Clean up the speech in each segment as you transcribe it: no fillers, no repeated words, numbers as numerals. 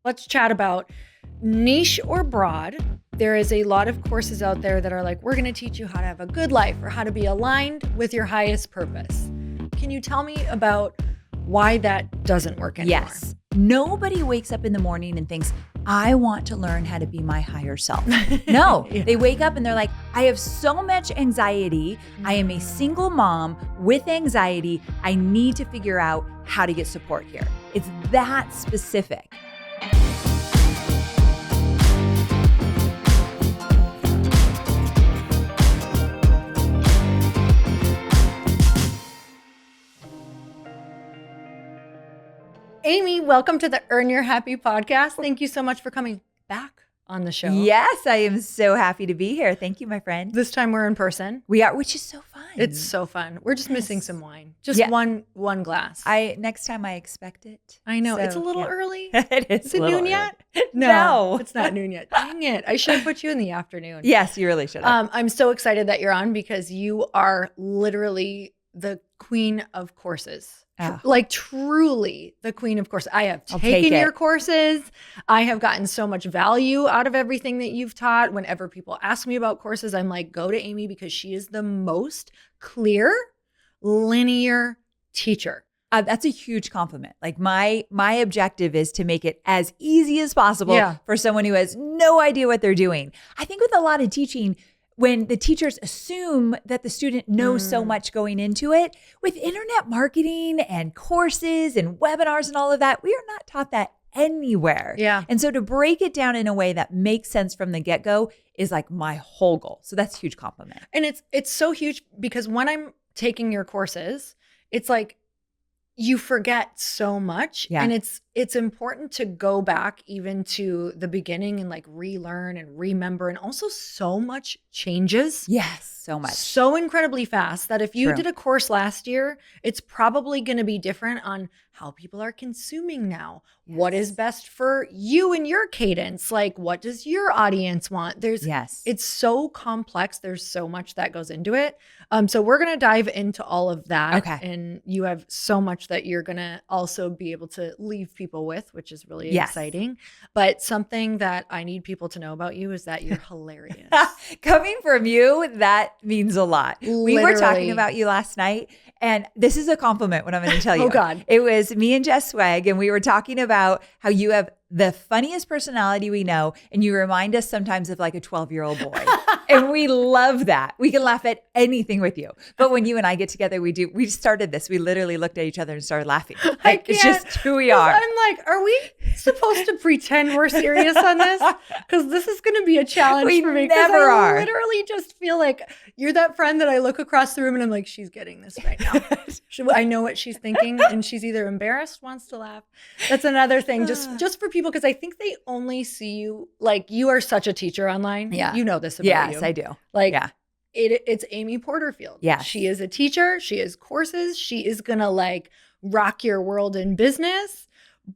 Let's chat about niche or broad. There is a lot of courses out there that are like, we're going to teach you how to have a good life or how to be aligned with your highest purpose. Can you tell me about why that doesn't work anymore? Yes. Nobody wakes up in the morning and thinks, I want to learn how to be my higher self. No, They wake up and they're like, I have so much anxiety. I am a single mom with anxiety. I need to figure out how to get support here. It's that specific. Amy, welcome to the Earn Your Happy podcast. Thank you so much for coming back on the show. Yes, I am so happy to be here. Thank you, my friend. This time we're in person. We are, which is so fun. It's so fun. We're just missing some wine. Just one glass. Next time I expect it. I know. So, it's a little early. It is. Is it noon yet? No, it's not noon yet. Dang it. I should have put you in the afternoon. Yes, you really should have. I'm so excited that you're on because you are literally the queen of courses. Like truly the queen of courses. I have taken your courses. I have gotten so much value out of everything that you've taught. Whenever people ask me about courses, I'm like, go to Amy because she is the most clear, linear teacher. That's a huge compliment. Like my objective is to make it as easy as possible for someone who has no idea what they're doing. I think with a lot of teaching, when the teachers assume that the student knows so much going into it, with internet marketing and courses and webinars and all of that, we are not taught that anywhere. Yeah. And so to break it down in a way that makes sense from the get-go is like my whole goal. So that's a huge compliment. And it's so huge because when I'm taking your courses, it's like you forget so much. Yeah. And it's important to go back even to the beginning and like relearn and remember. And also so much changes. Yes, so much. So incredibly fast that if you did a course last year, it's probably going to be different on how people are consuming now. Yes. What is best for you and your cadence? Like, what does your audience want? It's so complex. There's so much that goes into it. So we're going to dive into all of that. Okay. And you have so much that you're going to also be able to leave people with, which is really exciting. But something that I need people to know about you is that you're hilarious. Coming from you, that means a lot. Literally. We were talking about you last night, and this is a compliment what I'm going to tell you. Oh God. It was me and Jess Swag, and we were talking about how you have the funniest personality we know, and you remind us sometimes of like a 12-year-old boy. And we love that. We can laugh at anything with you. But when you and I get together, we started this. We literally looked at each other and started laughing. Like, it's just who we are. I'm like, are we supposed to pretend we're serious on this? Because this is going to be a challenge for me. We never are. I literally just feel like you're that friend that I look across the room and I'm like, she's getting this right now. I know what she's thinking and she's either embarrassed, wants to laugh. That's another thing, just for people, because I think they only see you, like you are such a teacher online. Yeah. You know this about you. Yes, I do. Like, it's Amy Porterfield. Yes. She is a teacher. She has courses. She is going to like rock your world in business.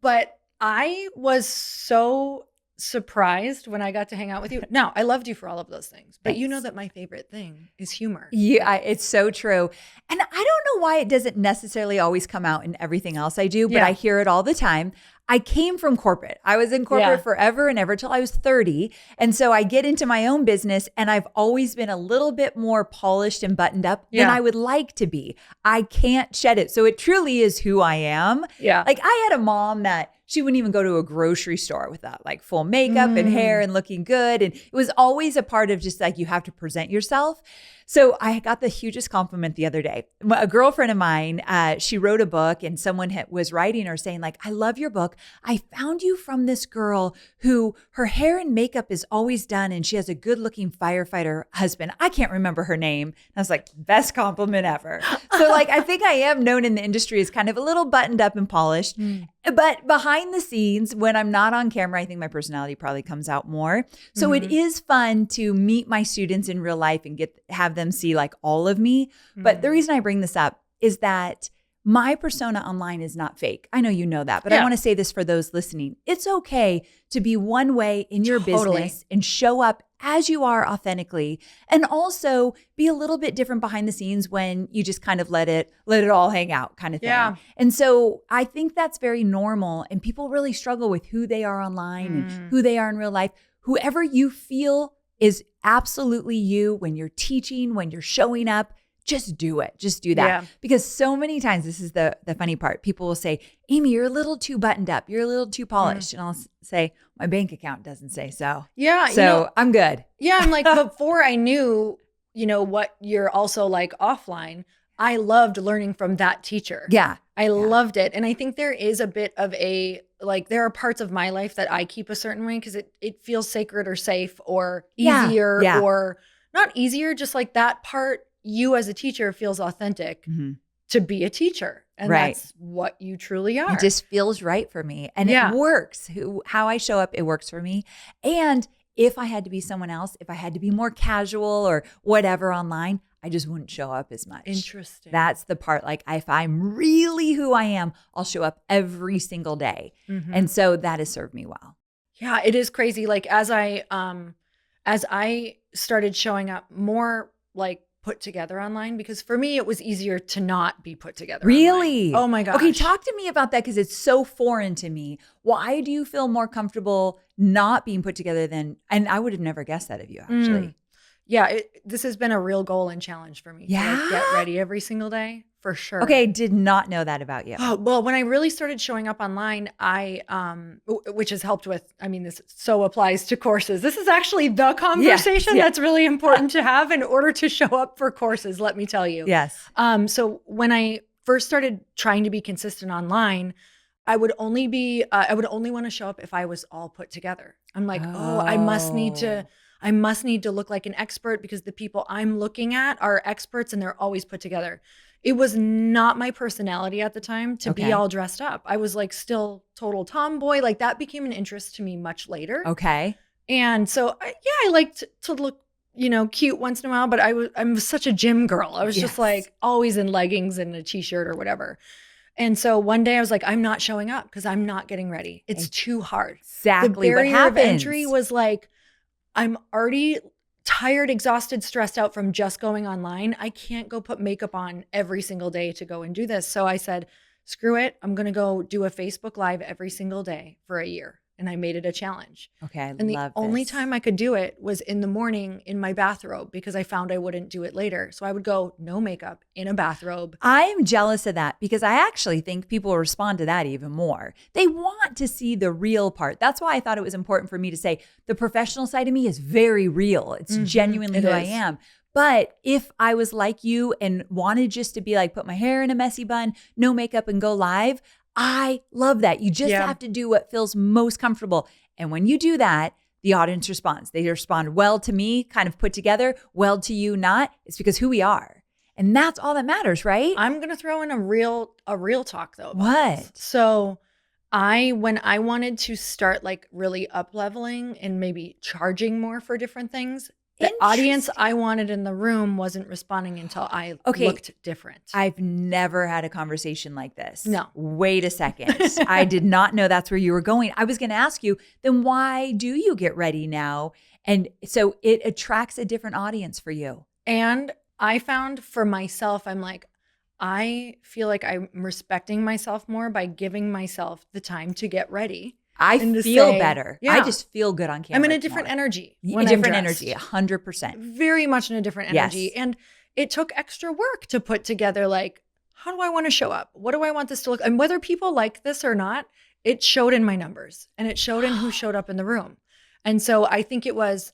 But I was so surprised when I got to hang out with you. Now, I loved you for all of those things, but you know that my favorite thing is humor. Yeah, it's so true. And I don't know why it doesn't necessarily always come out in everything else I do, but I hear it all the time. I came from corporate. I was in corporate forever and ever till I was 30. And so I get into my own business and I've always been a little bit more polished and buttoned up than I would like to be. I can't shed it. So it truly is who I am. Yeah. Like I had a mom that she wouldn't even go to a grocery store without like full makeup and hair and looking good. And it was always a part of just like, you have to present yourself. So I got the hugest compliment the other day. A girlfriend of mine, she wrote a book and someone was writing her saying like, I love your book. I found you from this girl who her hair and makeup is always done and she has a good looking firefighter husband. I can't remember her name. And I was like, best compliment ever. So like, I think I am known in the industry as kind of a little buttoned up and polished. But behind the scenes, when I'm not on camera, I think my personality probably comes out more. So it is fun to meet my students in real life and have them see like all of me. But the reason I bring this up is that my persona online is not fake. I know you know that, but I want to say this for those listening. It's okay to be one way in your business and show up as you are authentically, and also be a little bit different behind the scenes when you just kind of let it all hang out kind of thing. Yeah. And so I think that's very normal, and people really struggle with who they are online and who they are in real life. Whoever you feel is absolutely you when you're teaching, when you're showing up, just do it. Just do that. Yeah. Because so many times, this is the funny part, people will say, Amy, you're a little too buttoned up. You're a little too polished. And I'll say, my bank account doesn't say so. Yeah. So I'm good. Yeah. I'm like, before I knew, what you're also like offline, I loved learning from that teacher. Yeah. I loved it. And I think there is a bit of there are parts of my life that I keep a certain way because it feels sacred or safe or easier or not easier, just like that part. You as a teacher feels authentic to be a teacher. And that's what you truly are. It just feels right for me. And it works. How I show up, it works for me. And if I had to be someone else, if I had to be more casual or whatever online, I just wouldn't show up as much. Interesting. That's the part. Like if I'm really who I am, I'll show up every single day. And so that has served me well. Yeah, it is crazy. Like as I started showing up more like put together online, because for me, it was easier to not be put together. Really? Online. Oh my gosh. Okay, talk to me about that because it's so foreign to me. Why do you feel more comfortable not being put together than, and I would have never guessed that of you actually. Yeah, this has been a real goal and challenge for me to like get ready every single day, for sure. Okay, did not know that about you. Oh, well, when I really started showing up online, which has helped with, this so applies to courses. This is actually the conversation that's really important to have in order to show up for courses, let me tell you. Yes. So when I first started trying to be consistent online, I would only want to show up if I was all put together. I'm like, I must need to look like an expert because the people I'm looking at are experts and they're always put together. It was not my personality at the time to be all dressed up. I was like still total tomboy. Like that became an interest to me much later. Okay. And so I liked to look, cute once in a while, but I'm such a gym girl. I was just like always in leggings and a t-shirt or whatever. And so one day I was like, I'm not showing up because I'm not getting ready. It's too hard. Exactly. The barrier of entry was like, I'm already tired, exhausted, stressed out from just going online. I can't go put makeup on every single day to go and do this. So I said, screw it. I'm going to go do a Facebook Live every single day for a year. And I made it a challenge. Okay, I love And the only time I could do it was in the morning in my bathrobe because I found I wouldn't do it later. So I would go no makeup in a bathrobe. I'm jealous of that because I actually think people will respond to that even more. They want to see the real part. That's why I thought it was important for me to say the professional side of me is very real. It's genuinely who I am. But if I was like you and wanted just to be like, put my hair in a messy bun, no makeup and go live, I love that. You just have to do what feels most comfortable. And when you do that, the audience responds. They respond well to me, kind of put together, well to you, not. It's because who we are. And that's all that matters, right? I'm going to throw in a real talk though. What? So when I wanted to start like really up leveling and maybe charging more for different things, the audience I wanted in the room wasn't responding until I looked different. I've never had a conversation like this. No. Wait a second. I did not know that's where you were going. I was going to ask you, then why do you get ready now? And so it attracts a different audience for you. And I found for myself, I'm like, I feel like I'm respecting myself more by giving myself the time to get ready. I feel better. I just feel good on camera. I'm in a different energy. A different energy, 100%. Very much in a different energy. Yes. And it took extra work to put together, like, how do I want to show up? What do I want this to look? And whether people like this or not, it showed in my numbers and it showed in who showed up in the room. And so I think it was,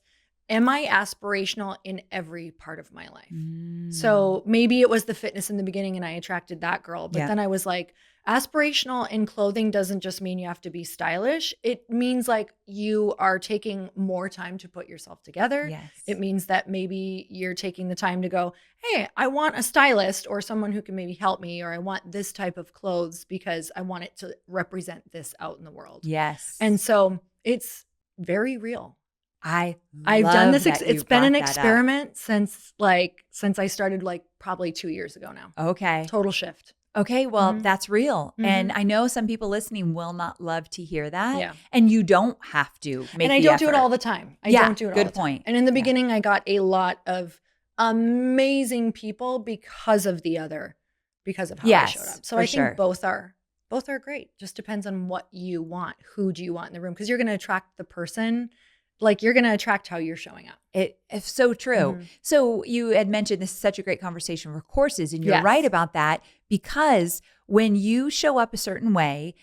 am I aspirational in every part of my life? So maybe it was the fitness in the beginning and I attracted that girl. But then I was like, aspirational in clothing doesn't just mean you have to be stylish. It means like you are taking more time to put yourself together. Yes. It means that maybe you're taking the time to go, hey, I want a stylist or someone who can maybe help me, or I want this type of clothes because I want it to represent this out in the world. Yes. And so it's very real. I've done this. It's been an experiment since I started like probably 2 years ago now. Okay. Total shift. Okay, well, that's real. And I know some people listening will not love to hear that. Yeah. And you don't have to make And I don't do it all the time. I don't do it all the time. Good point. And in the beginning, I got a lot of amazing people because of how I showed up. So I think both are great. Just depends on what you want. Who do you want in the room? Because you're going to attract the person. Like, you're going to attract how you're showing up. It's so true. So you had mentioned this is such a great conversation for courses, and you're right about that, because when you show up a certain way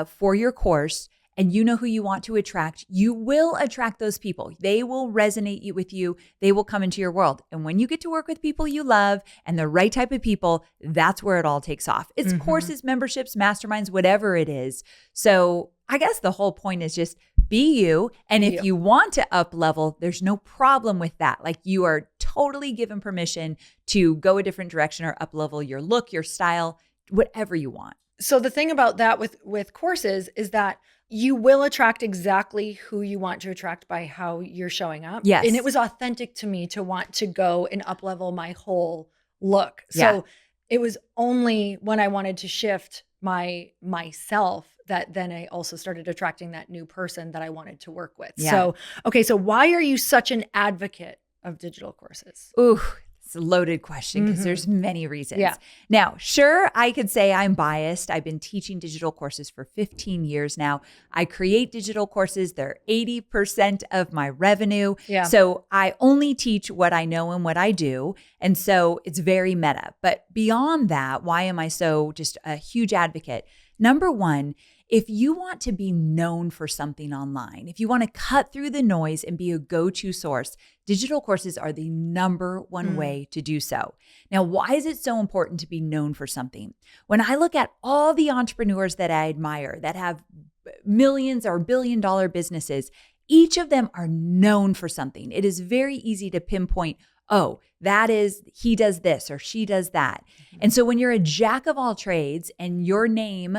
for your course and you know who you want to attract, you will attract those people. They will resonate with you. They will come into your world. And when you get to work with people you love and the right type of people, that's where it all takes off. It's courses, memberships, masterminds, whatever it is. So I guess the whole point is just be you. And if you want to up level, there's no problem with that. Like, you are totally given permission to go a different direction or up level your look, your style, whatever you want. So the thing about that with courses is that you will attract exactly who you want to attract by how you're showing up. Yes. And it was authentic to me to want to go and up level my whole look. So it was only when I wanted to shift myself that then I also started attracting that new person that I wanted to work with. Yeah. So, okay. So why are you such an advocate of digital courses? Ooh, it's a loaded question because there's many reasons. Yeah. Now, sure, I could say I'm biased. I've been teaching digital courses for 15 years now. I create digital courses. They're 80% of my revenue. Yeah. So I only teach what I know and what I do. And so it's very meta. But beyond that, why am I so just a huge advocate? Number one, if you want to be known for something online, if you want to cut through the noise and be a go-to source, digital courses are the number one way to do so. Now, why is it so important to be known for something? When I look at all the entrepreneurs that I admire that have millions or billion-dollar businesses, each of them are known for something. It is very easy to pinpoint, oh, that is, he does this or she does that. And so when you're a jack of all trades and your name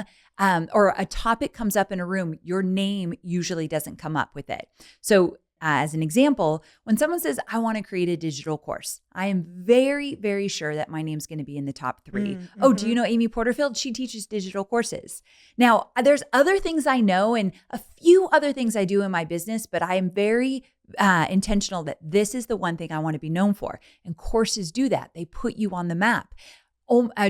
or a topic comes up in a room, your name usually doesn't come up with it. So as an example, when someone says, I want to create a digital course, I am very, very sure that my name's going to be in the top 3. Oh, do you know Amy Porterfield? She teaches digital courses. Now, there's other things I know and a few other things I do in my business, but I am very intentional that this is the one thing I want to be known for. And courses do that. They put you on the map.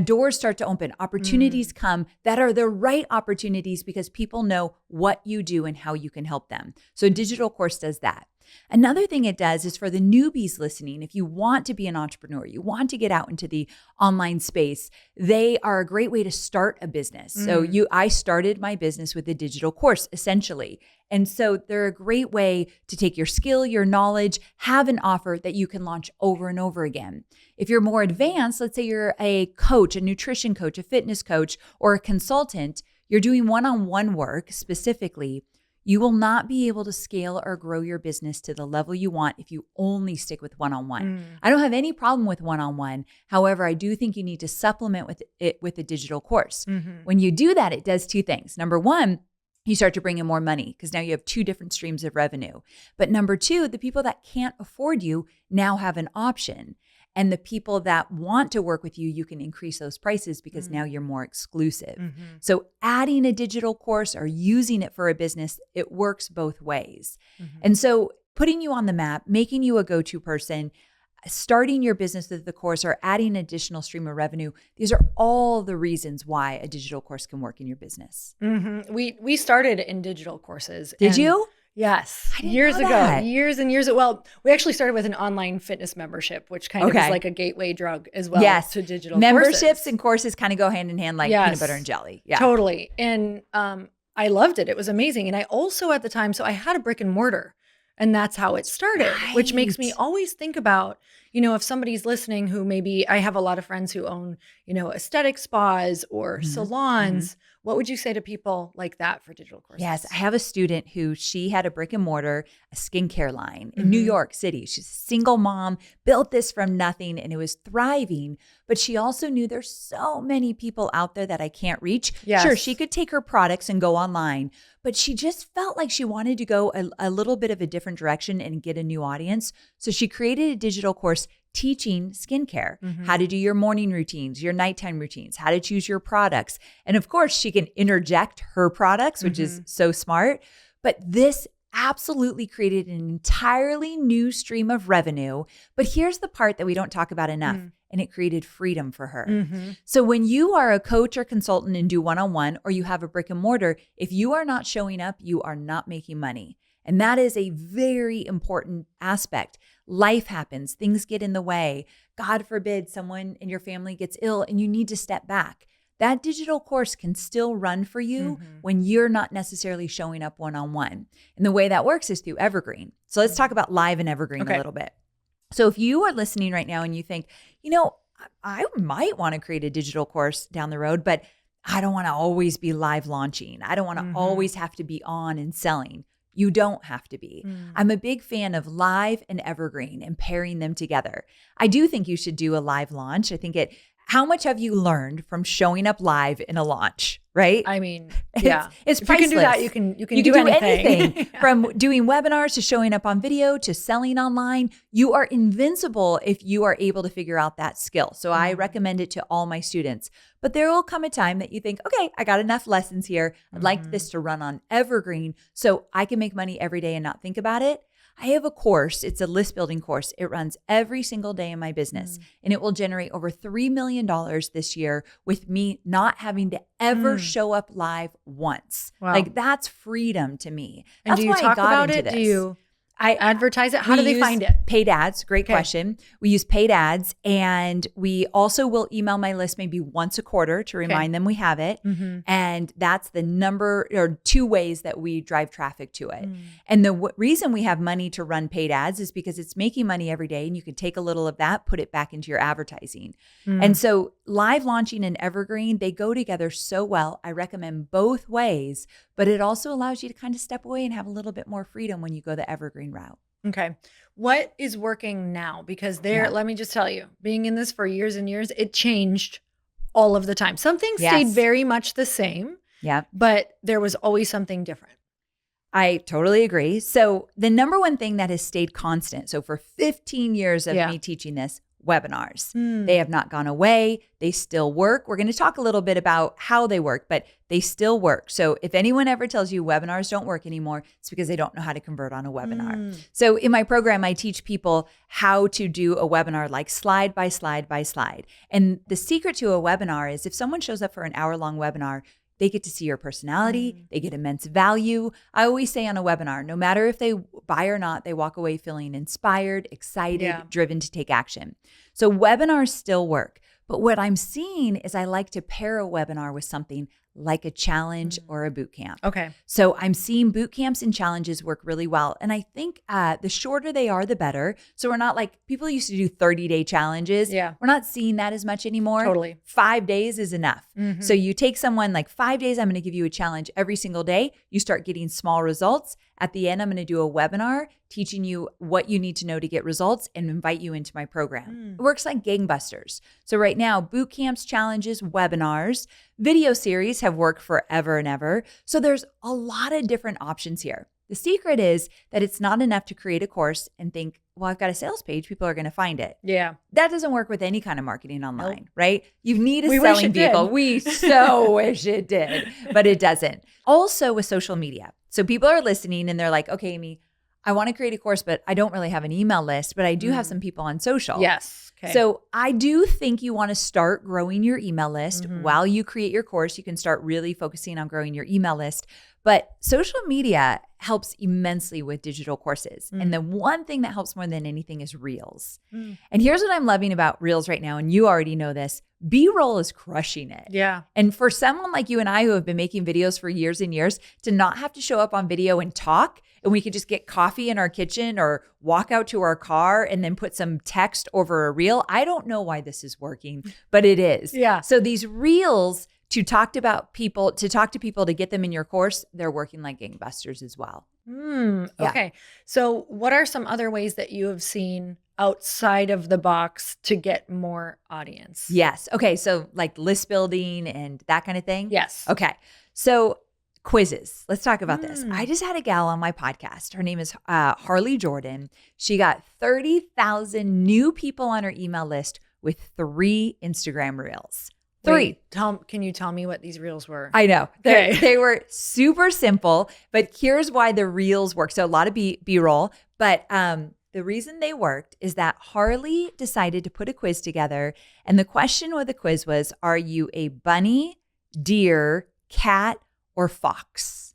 Doors start to open, opportunities come that are the right opportunities because people know what you do and how you can help them. So a digital course does that. Another thing it does is for the newbies listening, if you want to be an entrepreneur, you want to get out into the online space, they are a great way to start a business. So I started my business with a digital course, essentially. And so they're a great way to take your skill, your knowledge, have an offer that you can launch over and over again. If you're more advanced, let's say you're a coach, a nutrition coach, a fitness coach, or a consultant, you're doing one-on-one work specifically, you will not be able to scale or grow your business to the level you want if you only stick with one-on-one. I don't have any problem with one-on-one. However, I do think you need to supplement with it with a digital course. When you do that, it does 2 things. Number one, you start to bring in more money because now you have 2 different streams of revenue. But number 2, the people that can't afford you now have an option. And the people that want to work with you, you can increase those prices because now you're more exclusive. So adding a digital course or using it for a business, it works both ways. And so putting you on the map, making you a go-to person, starting your business with the course or adding an additional stream of revenue, these are all the reasons why a digital course can work in your business. We started in digital courses. Did you? Yes. Years ago. Years and years. Well, we actually started with an online fitness membership, which kind of is like a gateway drug as well to digital memberships courses. And courses kind of go hand in hand like peanut butter and jelly. Yeah. Totally. And I loved it. It was amazing. And I also at the time, so I had a brick and mortar. And that's how it started, which makes me always think about, if somebody's listening who maybe, I have a lot of friends who own, aesthetic spas or salons. What would you say to people like that for digital courses? Yes, I have a student who she had a brick and mortar, a skincare line in New York City. She's a single mom, built this from nothing and it was thriving. But she also knew there's so many people out there that I can't reach. Yes. Sure, she could take her products and go online, but she just felt like she wanted to go a little bit of a different direction and get a new audience. So she created a digital course teaching skincare, how to do your morning routines, your nighttime routines, how to choose your products. And of course, she can interject her products, which is so smart. But this absolutely created an entirely new stream of revenue. But here's the part that we don't talk about enough. And it created freedom for her. So when you are a coach or consultant and do one-on-one, or you have a brick and mortar, if you are not showing up, you are not making money. And that is a very important aspect. Life happens, things get in the way. God forbid someone in your family gets ill and you need to step back. That digital course can still run for you when you're not necessarily showing up one-on-one. And the way that works is through Evergreen. So let's talk about live and Evergreen a little bit. So if you are listening right now and you think, I might want to create a digital course down the road, but I don't want to always be live launching. I don't want to always have to be on and selling. You don't have to be. I'm a big fan of live and Evergreen and pairing them together. I do think you should do a live launch. I think how much have you learned from showing up live in a launch, right? I mean, yeah. It's if you can do that, you can do anything. From doing webinars to showing up on video to selling online. You are invincible if you are able to figure out that skill. So I recommend it to all my students. But there will come a time that you think, okay, I got enough lessons here. I'd like this to run on Evergreen so I can make money every day and not think about it. I have a course. It's a list building course. It runs every single day in my business and it will generate over $3 million this year with me not having to ever show up live once. Wow. Like that's freedom to me. And that's do you why talk I got about into it? this. Do you advertise it? How do they find it? Paid ads. Great question. We use paid ads, and we also will email my list maybe once a quarter to remind them we have it. And that's the number or 2 ways that we drive traffic to it. And the reason we have money to run paid ads is because it's making money every day, and you can take a little of that, put it back into your advertising. And so live launching and Evergreen, they go together so well. I recommend both ways, but it also allows you to kind of step away and have a little bit more freedom when you go the Evergreen route. Okay. What is working now? Because let me just tell you, being in this for years and years, it changed all of the time. Some things stayed very much the same. Yeah. But there was always something different. I totally agree. So the number one thing that has stayed constant, so for 15 years of me teaching this, webinars. They have not gone away. They still work. We're going to talk a little bit about how they work, but they still work. So if anyone ever tells you webinars don't work anymore, it's because they don't know how to convert on a webinar. So in my program, I teach people how to do a webinar like slide by slide by slide. And the secret to a webinar is if someone shows up for an hour-long webinar, they get to see your personality. They get immense value. I always say on a webinar, no matter if they buy or not, they walk away feeling inspired, excited, driven to take action. So webinars still work. But what I'm seeing is I like to pair a webinar with something like a challenge or a boot camp. Okay. So I'm seeing boot camps and challenges work really well. And I think the shorter they are, the better. So we're not like, people used to do 30-day challenges. Yeah. We're not seeing that as much anymore. Totally. 5 days is enough. So you take someone like 5 days, I'm going to give you a challenge every single day. You start getting small results. At the end, I'm going to do a webinar teaching you what you need to know to get results and invite you into my program. It works like gangbusters. So right now, boot camps, challenges, webinars, video series have worked forever and ever. So there's a lot of different options here. The secret is that it's not enough to create a course and think, well, I've got a sales page. People are going to find it. Yeah. That doesn't work with any kind of marketing online, Nope. right? You need a We selling wish it vehicle. did. We so wish it did, but it doesn't. Also with social media. So people are listening and they're like, okay, Amy, I want to create a course, but I don't really have an email list, but I do have some people on social. Yes. Okay. So I do think you want to start growing your email list while you create your course. You can start really focusing on growing your email list. But social media helps immensely with digital courses. And the one thing that helps more than anything is Reels. And here's what I'm loving about Reels right now. And you already know this. B-roll is crushing it. Yeah. And for someone like you and I who have been making videos for years and years, to not have to show up on video and talk, and we could just get coffee in our kitchen or walk out to our car and then put some text over a reel. I don't know why this is working, but it is. Yeah. So these Reels to talk to people to get them in your course, they're working like gangbusters as well. Okay. So what are some other ways that you have seen outside of the box to get more audience? Yes. Okay. So like list building and that kind of thing? Yes. Okay. So quizzes. Let's talk about this. I just had a gal on my podcast. Her name is Harley Jordan. She got 30,000 new people on her email list with 3 Instagram reels. 3. Wait, can you tell me what these reels were? I know. They were super simple, but here's why the reels work. So a lot of B-roll, but the reason they worked is that Harley decided to put a quiz together. And the question with the quiz was, are you a bunny, deer, cat, or fox?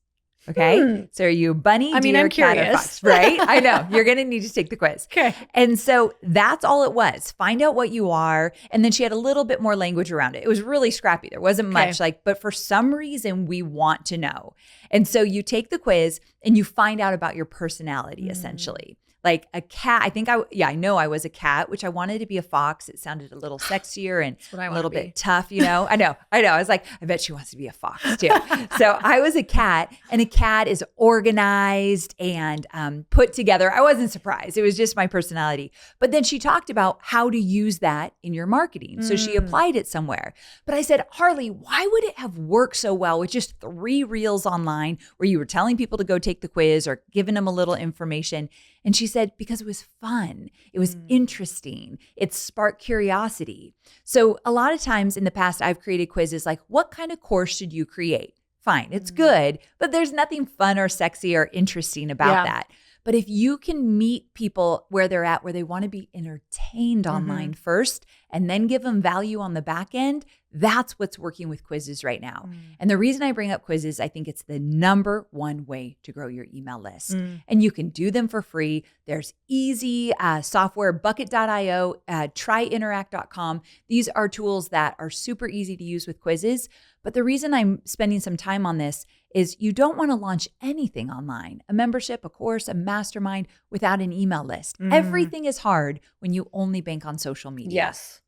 Okay. So are you a bunny, deer, I'm cat, curious. or fox? Right? I know. You're going to need to take the quiz. Okay. And so that's all it was. Find out what you are. And then she had a little bit more language around it. It was really scrappy. There wasn't much but for some reason we want to know. And so you take the quiz and you find out about your personality essentially. Like a cat, I know I was a cat, which I wanted to be a fox. It sounded a little sexier and a little bit tough, I know. I was like, I bet she wants to be a fox too. So I was a cat, and a cat is organized and put together. I wasn't surprised. It was just my personality. But then she talked about how to use that in your marketing. So she applied it somewhere. But I said, Harley, why would it have worked so well with just 3 reels online where you were telling people to go take the quiz or giving them a little information? And she said, because it was fun. It was interesting. It sparked curiosity. So a lot of times in the past, I've created quizzes like, what kind of course should you create? Fine, it's good, but there's nothing fun or sexy or interesting about that. But if you can meet people where they're at, where they want to be entertained online first, and then give them value on the back end, that's what's working with quizzes right now. And the reason I bring up quizzes, I think it's the number one way to grow your email list. And you can do them for free. There's easy software, bucket.io, tryinteract.com. These are tools that are super easy to use with quizzes. But the reason I'm spending some time on this is you don't want to launch anything online, a membership, a course, a mastermind, without an email list. Everything is hard when you only bank on social media. Yes.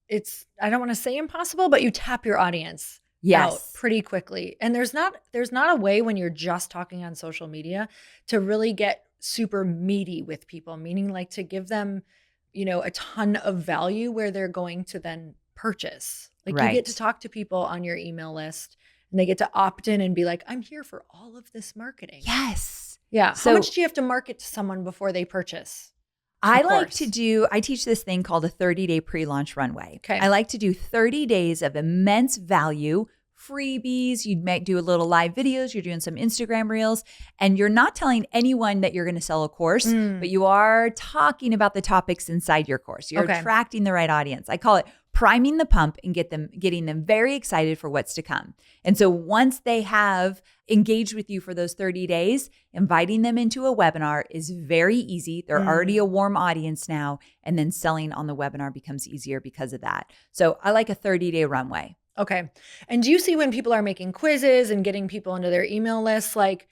It's, I don't want to say impossible, but you tap your audience out pretty quickly. And there's not a way when you're just talking on social media to really get super meaty with people, meaning like to give them, a ton of value where they're going to then purchase. Like you get to talk to people on your email list and they get to opt in and be like, I'm here for all of this marketing. Yes. Yeah. So, how much do you have to market to someone before they purchase? I teach this thing called a 30-day pre-launch runway. Okay. I like to do 30 days of immense value, freebies. You might do a little live videos. You're doing some Instagram reels, and you're not telling anyone that you're going to sell a course, but you are talking about the topics inside your course. You're attracting the right audience. I call it priming the pump and getting them very excited for what's to come. And so once they have engaged with you for those 30 days, inviting them into a webinar is very easy. They're already a warm audience now, and then selling on the webinar becomes easier because of that. So I like a 30-day runway. Okay. And do you see when people are making quizzes and getting people into their email lists, like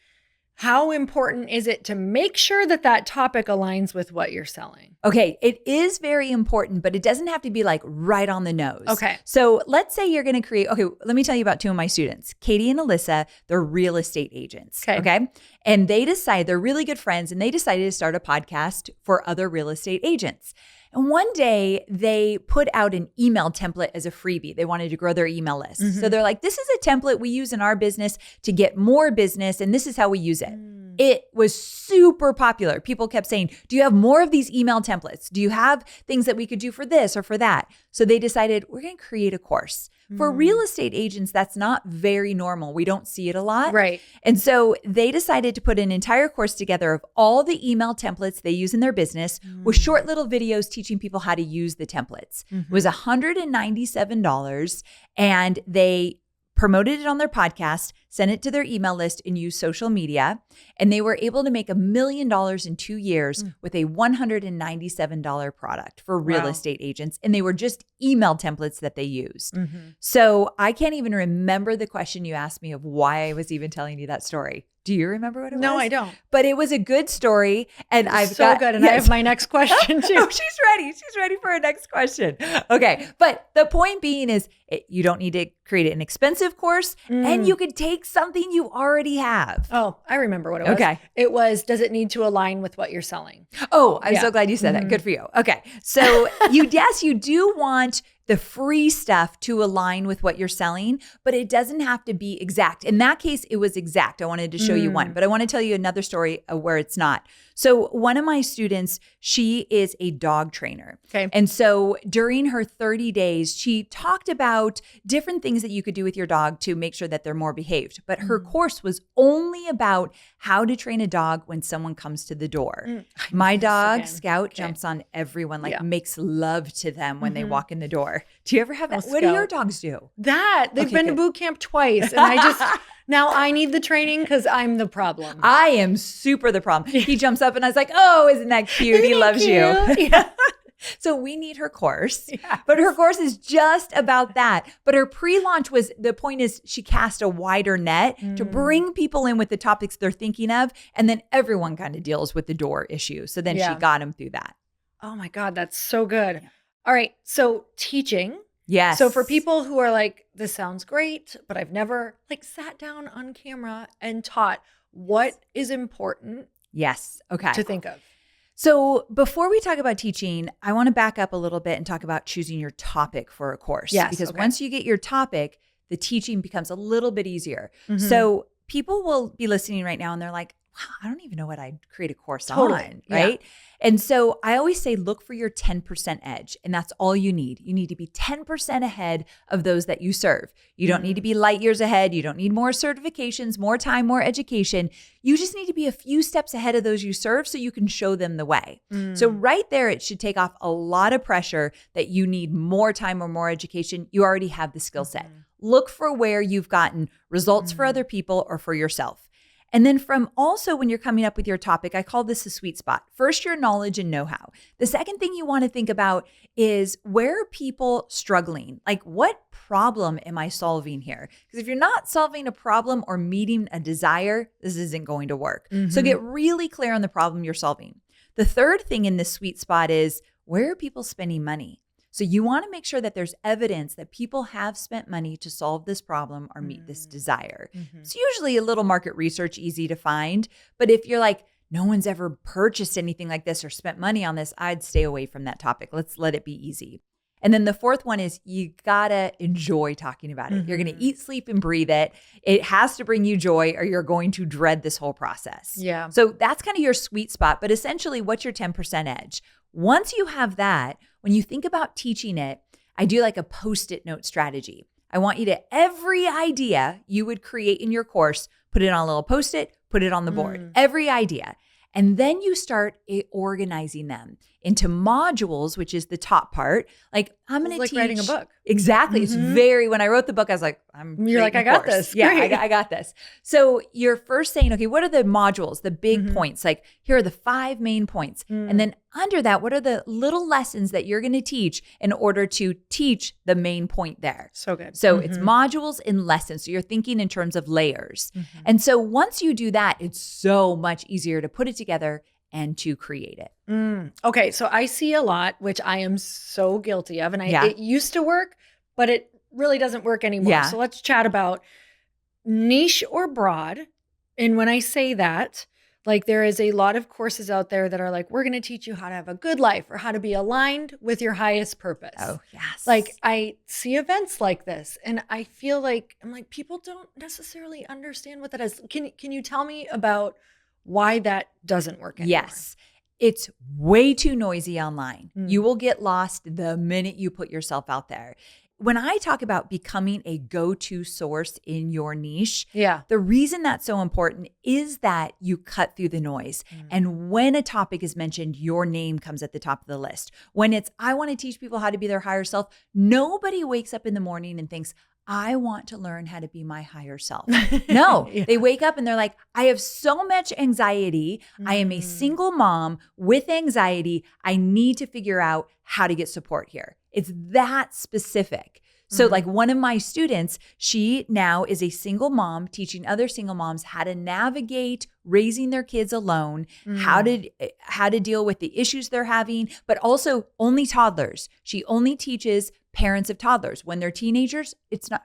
how important is it to make sure that that topic aligns with what you're selling? Okay. It is very important, but it doesn't have to be like right on the nose. Okay. So let's say you're going to create, let me tell you about 2 of my students, Katie and Alyssa. They're real estate agents. Okay. And they're really good friends, and they decided to start a podcast for other real estate agents. And one day they put out an email template as a freebie. They wanted to grow their email list. So they're like, this is a template we use in our business to get more business, and this is how we use it. It was super popular. People kept saying, do you have more of these email templates? Do you have things that we could do for this or for that? So they decided, we're going to create a course. For real estate agents, that's not very normal. We don't see it a lot. Right. And so they decided to put an entire course together of all the email templates they use in their business with short little videos teaching people how to use the templates. It was $197, and they promoted it on their podcast, sent it to their email list, and used social media. And they were able to make $1 million in 2 years with a $197 product for real estate agents. And they were just email templates that they used. So I can't even remember the question you asked me of why I was even telling you that story. Do you remember what it was? No, I don't. But it was a good story. And I've so good. And I have my next question too. Oh, she's ready. She's ready for her next question. Okay. But the point being is you don't need to create an expensive course, and you could take something you already have. Oh, I remember what it was. Okay. It was, does it need to align with what you're selling? Oh, I'm so glad you said that. Good for you. Okay. So you do want the free stuff to align with what you're selling, but it doesn't have to be exact. In that case, it was exact. I wanted to show you one, but I want to tell you another story where it's not. So one of my students, she is a dog trainer. Okay. And so during her 30 days, she talked about different things that you could do with your dog to make sure that they're more behaved. But her course was only about how to train a dog when someone comes to the door. My dog, Scout, jumps on everyone, makes love to them when they walk in the door. Do you ever have that? What do your dogs do? They've been to boot camp twice. And I just, now I need the training because I'm the problem. I am super the problem. He jumps up and I was like, oh, isn't that cute? He loves you. Yeah. So we need her course, but her course is just about that. But her pre-launch was, the point is she cast a wider net to bring people in with the topics they're thinking of. And then everyone kind of deals with the door issue. So then she got them through that. Oh my God, that's so good. Yeah. All right. So teaching. Yes. So for people who are like, this sounds great, but I've never sat down on camera and taught, what is important to think of? So before we talk about teaching, I want to back up a little bit and talk about choosing your topic for a course. Yes, because once you get your topic, the teaching becomes a little bit easier. So people will be listening right now and they're like, wow, I don't even know what I'd create a course on, right? Yeah. And so I always say, look for your 10% edge. And that's all you need. You need to be 10% ahead of those that you serve. You don't need to be light years ahead. You don't need more certifications, more time, more education. You just need to be a few steps ahead of those you serve so you can show them the way. So right there, it should take off a lot of pressure that you need more time or more education. You already have the skill set. Look for where you've gotten results for other people or for yourself. And then from also when you're coming up with your topic, I call this a sweet spot. First, your knowledge and know-how. The second thing you want to think about is, where are people struggling? Like, what problem am I solving here? Because if you're not solving a problem or meeting a desire, this isn't going to work. So get really clear on the problem you're solving. The third thing in this sweet spot is, where are people spending money? So you want to make sure that there's evidence that people have spent money to solve this problem or meet this desire. It's usually a little market research, easy to find. But if you're like, no one's ever purchased anything like this or spent money on this, I'd stay away from that topic. Let's let it be easy. And then the fourth one is, you gotta enjoy talking about it. You're gonna eat, sleep, and breathe it. It has to bring you joy or you're going to dread this whole process. Yeah. So that's kind of your sweet spot. But essentially, what's your 10% edge? Once you have that, when you think about teaching it, I do like a Post-it note strategy. I want you to, every idea you would create in your course, put it on a little Post-it, put it on the board, every idea. And then you start organizing them into modules, which is the top part. Like, I'm going to teach. Like writing a book. Exactly. It's when I wrote the book, I was like, you're like, I got this. Yeah, I got this. So you're first saying, okay, what are the modules, the big points? Like, here are the 5 main points. And then under that, what are the little lessons that you're going to teach in order to teach the main point there? So good. So it's modules and lessons. So you're thinking in terms of layers. And so once you do that, it's so much easier to put it together and to create it. Okay. So I see a lot, which I am so guilty of. And it used to work, but it really doesn't work anymore. Yeah. So let's chat about niche or broad. And when I say that, like, there is a lot of courses out there that are like, we're going to teach you how to have a good life or how to be aligned with your highest purpose. Oh, yes. Like, I see events like this and I feel like, I'm like, people don't necessarily understand what that is. Can you tell me about why that doesn't work anymore? Yes. It's way too noisy online. You will get lost the minute you put yourself out there. When I talk about becoming a go-to source in your niche, the reason that's so important is that you cut through the noise. And when a topic is mentioned, your name comes at the top of the list. When it's, I want to teach people how to be their higher self, nobody wakes up in the morning and thinks, I want to learn how to be my higher self. No, they wake up and they're like, I have so much anxiety. I am a single mom with anxiety. I need to figure out how to get support here. It's that specific. So like one of my students, she now is a single mom teaching other single moms how to navigate raising their kids alone, how to deal with the issues they're having, but also only toddlers. She only teaches parents of toddlers. When they're teenagers,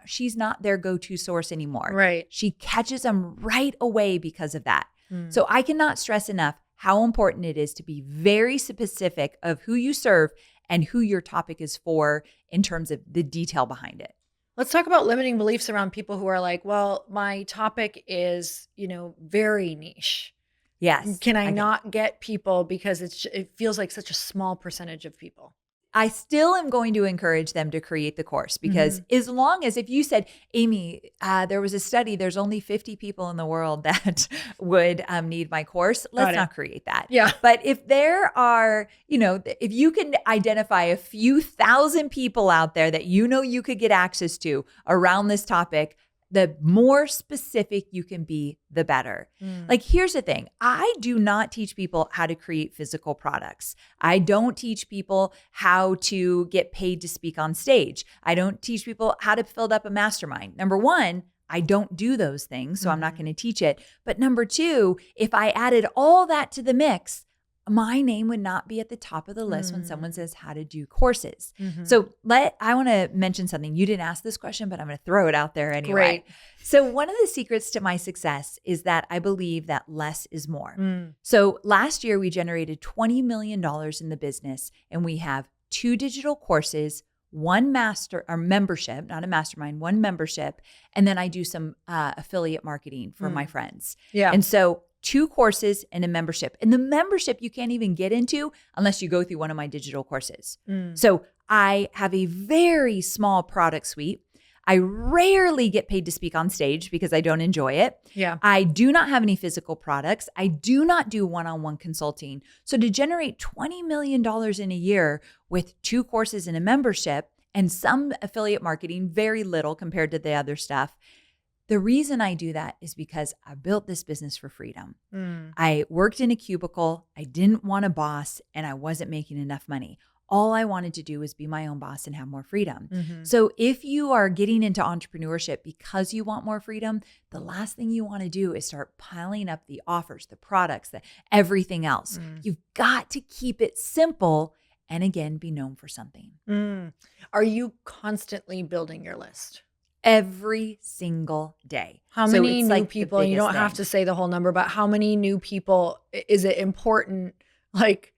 she's not their go-to source anymore. Right. She catches them right away because of that. So I cannot stress enough how important it is to be very specific of who you serve and who your topic is for in terms of the detail behind it. Let's talk about limiting beliefs around people who are like, well, my topic is, very niche. Yes. Can I not get people because it feels like such a small percentage of people? I still am going to encourage them to create the course because as long as if you said, Amy, there was a study, there's only 50 people in the world that would need my course. Let's not create that. Yeah. But if there are, if you can identify a few thousand people out there that you could get access to around this topic, the more specific you can be, the better. Like, here's the thing. I do not teach people how to create physical products. I don't teach people how to get paid to speak on stage. I don't teach people how to build up a mastermind. Number one, I don't do those things, so I'm not going to teach it. But number two, if I added all that to the mix, my name would not be at the top of the list when someone says how to do courses. So I want to mention something. You didn't ask this question, but I'm going to throw it out there anyway. Great. So one of the secrets to my success is that I believe that less is more. So last year we generated $20 million in the business, and we have 2 digital courses, 1 membership, not a mastermind, 1 membership. And then I do some affiliate marketing for my friends. Yeah. And so 2 courses and a membership. And the membership you can't even get into unless you go through one of my digital courses. So I have a very small product suite. I rarely get paid to speak on stage because I don't enjoy it. Yeah. I do not have any physical products. I do not do one-on-one consulting. So to generate $20 million in a year with 2 courses and a membership and some affiliate marketing, very little compared to the other stuff, the reason I do that is because I built this business for freedom. I worked in a cubicle. I didn't want a boss, and I wasn't making enough money. All I wanted to do was be my own boss and have more freedom. So if you are getting into entrepreneurship because you want more freedom, the last thing you want to do is start piling up the offers, the products, everything else. You've got to keep it simple and, again, be known for something. Are you constantly building your list? Every single day. How many new people, you don't have to say the whole number, but how many new people is it important? Like,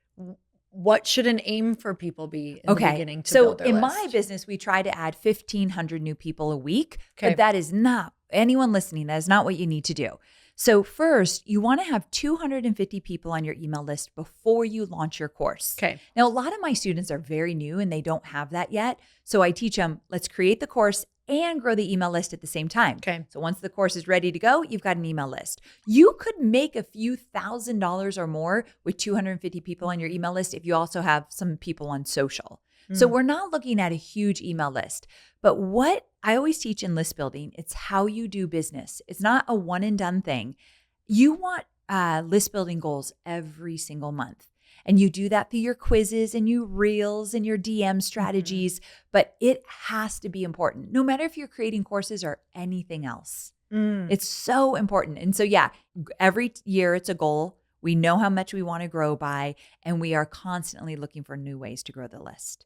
what should an aim for people be in the beginning to build their list? So in my business, we try to add 1,500 new people a week, but that is not, anyone listening, that is not what you need to do. So first, you want to have 250 people on your email list before you launch your course. Okay. Now, a lot of my students are very new and they don't have that yet. So I teach them, let's create the course and grow the email list at the same time. Okay. So once the course is ready to go, you've got an email list. You could make a few $1,000s or more with 250 people on your email list if you also have some people on social. So we're not looking at a huge email list. But what I always teach in list building, it's how you do business. It's not a one and done thing. You want list building goals every single month. And you do that through your quizzes and your reels and your DM strategies. But it has to be important, no matter if you're creating courses or anything else. It's so important. And so, yeah, every year it's a goal. We know how much we want to grow by, and we are constantly looking for new ways to grow the list.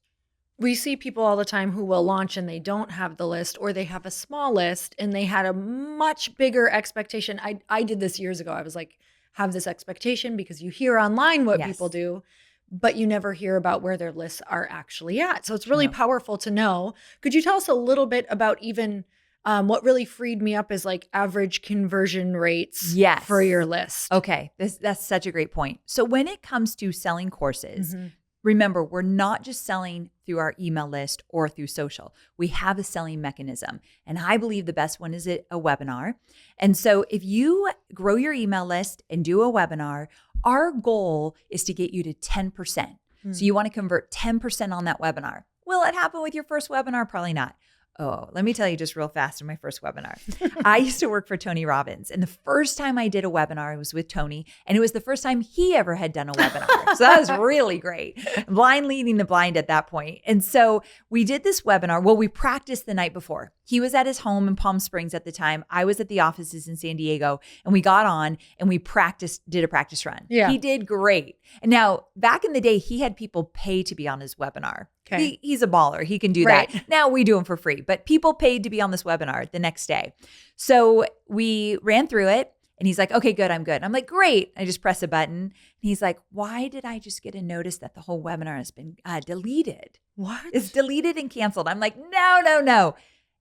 We see people all the time who will launch and they don't have the list, or they have a small list and they had a much bigger expectation. I did this years ago. I was like, have this expectation because you hear online what people do, but you never hear about where their lists are actually at. So it's really powerful to know. Could you tell us a little bit about even what really freed me up is like average conversion rates for your list? Okay, that's such a great point. So when it comes to selling courses, remember, we're not just selling through our email list or through social. We have a selling mechanism. And I believe the best one is a webinar. And so if you grow your email list and do a webinar, our goal is to get you to 10%. So you want to convert 10% on that webinar. Will it happen with your first webinar? Probably not. Oh, let me tell you just real fast in my first webinar. I used to work for Tony Robbins. And the first time I did a webinar, I was with Tony. And it was the first time he ever had done a webinar. So that was really great. Blind leading the blind at that point. And so we did this webinar. Well, we practiced the night before. He was at his home in Palm Springs at the time. I was at the offices in San Diego. And we got on and we did a practice run. Yeah. He did great. And now, back in the day, he had people pay to be on his webinar. Okay. He's a baller. He can do that. Now we do them for free, but people paid to be on this webinar the next day. So we ran through it. And he's like, okay, good. I'm good. And I'm like, great. I just press a button. And he's like, why did I just get a notice that the whole webinar has been deleted? What? It's deleted and canceled. I'm like, no.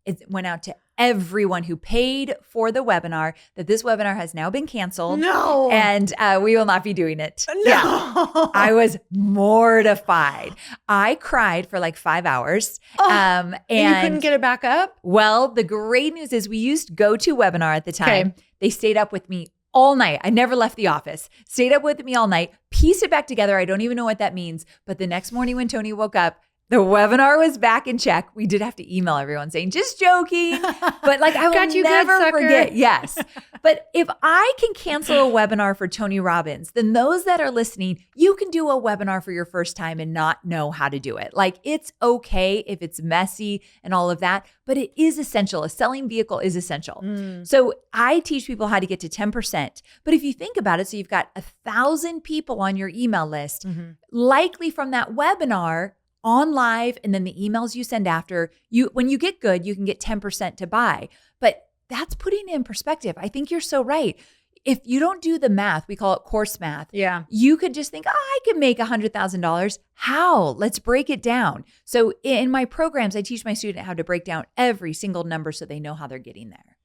It went out to everyone who paid for the webinar that this webinar has now been canceled. No. And we will not be doing it. No. Yeah. I was mortified. I cried for like 5 hours. And you couldn't get it back up? Well, the great news is we used GoToWebinar at the time. Okay. They stayed up with me all night. I never left the office. Stayed up with me all night, pieced it back together. I don't even know what that means. But the next morning when Tony woke up, the webinar was back in check. We did have to email everyone saying, just joking. But like, I will never forget. Yes. But if I can cancel a webinar for Tony Robbins, then those that are listening, you can do a webinar for your first time and not know how to do it. Like, it's okay if it's messy and all of that, but it is essential. A selling vehicle is essential. So I teach people how to get to 10%. But if you think about it, so you've got 1,000 people on your email list, likely from that webinar, on live, and then the emails you send after, when you get good, you can get 10% to buy. But that's putting it in perspective. I think you're so right. If you don't do the math, we call it course math. Yeah. You could just think, I could make $100,000. How? Let's break it down. So in my programs, I teach my student how to break down every single number so they know how they're getting there.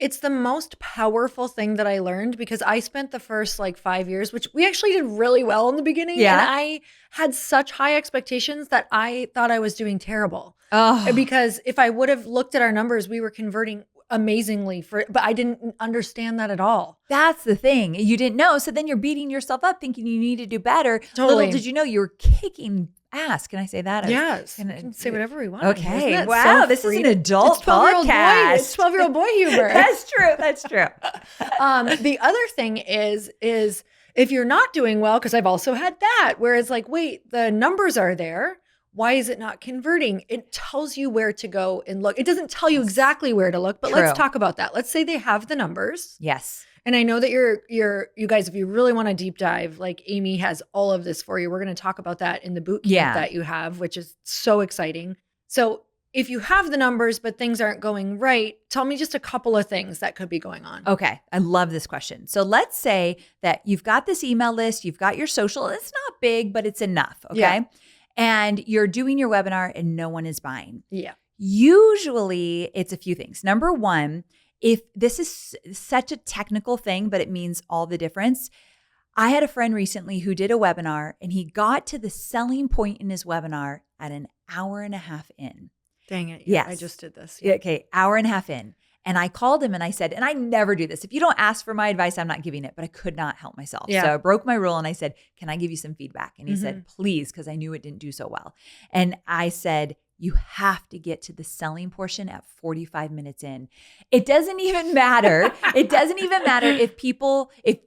It's the most powerful thing that I learned because I spent the first like 5 years, which we actually did really well in the beginning. Yeah. And I had such high expectations that I thought I was doing terrible. Oh. Because if I would have looked at our numbers, we were converting amazingly but I didn't understand that at all. That's the thing. You didn't know. So then you're beating yourself up thinking you need to do better. Totally. Little did you know you were kicking ass. Can I say that? Yes. We can say whatever we want. Okay. Wow. So this is an adult podcast. It's 12-year-old boy humor. That's true. That's true. The other thing is if you're not doing well, because I've also had that, where it's like, wait, the numbers are there. Why is it not converting? It tells you where to go and look. It doesn't tell you exactly where to look, but let's talk about that. Let's say they have the numbers. Yes. And I know that you guys, if you really want to deep dive, like Amy has all of this for you. We're going to talk about that in the bootcamp that you have, which is so exciting. So if you have the numbers, but things aren't going right, tell me just a couple of things that could be going on. Okay. I love this question. So let's say that you've got this email list, you've got your social. It's not big, but it's enough. Okay. Yeah. And you're doing your webinar and no one is buying. Yeah. Usually it's a few things. Number one, if this is such a technical thing, but it means all the difference. I had a friend recently who did a webinar and he got to the selling point in his webinar at an hour and a half in. Dang it. Yes. I just did this. Yeah. Okay. Hour and a half in. And I called him and I said, and I never do this. If you don't ask for my advice, I'm not giving it, but I could not help myself. Yeah. So I broke my rule and I said, can I give you some feedback? And he said, please, because I knew it didn't do so well. And I said, you have to get to the selling portion at 45 minutes in. It doesn't even matter. It doesn't even matter if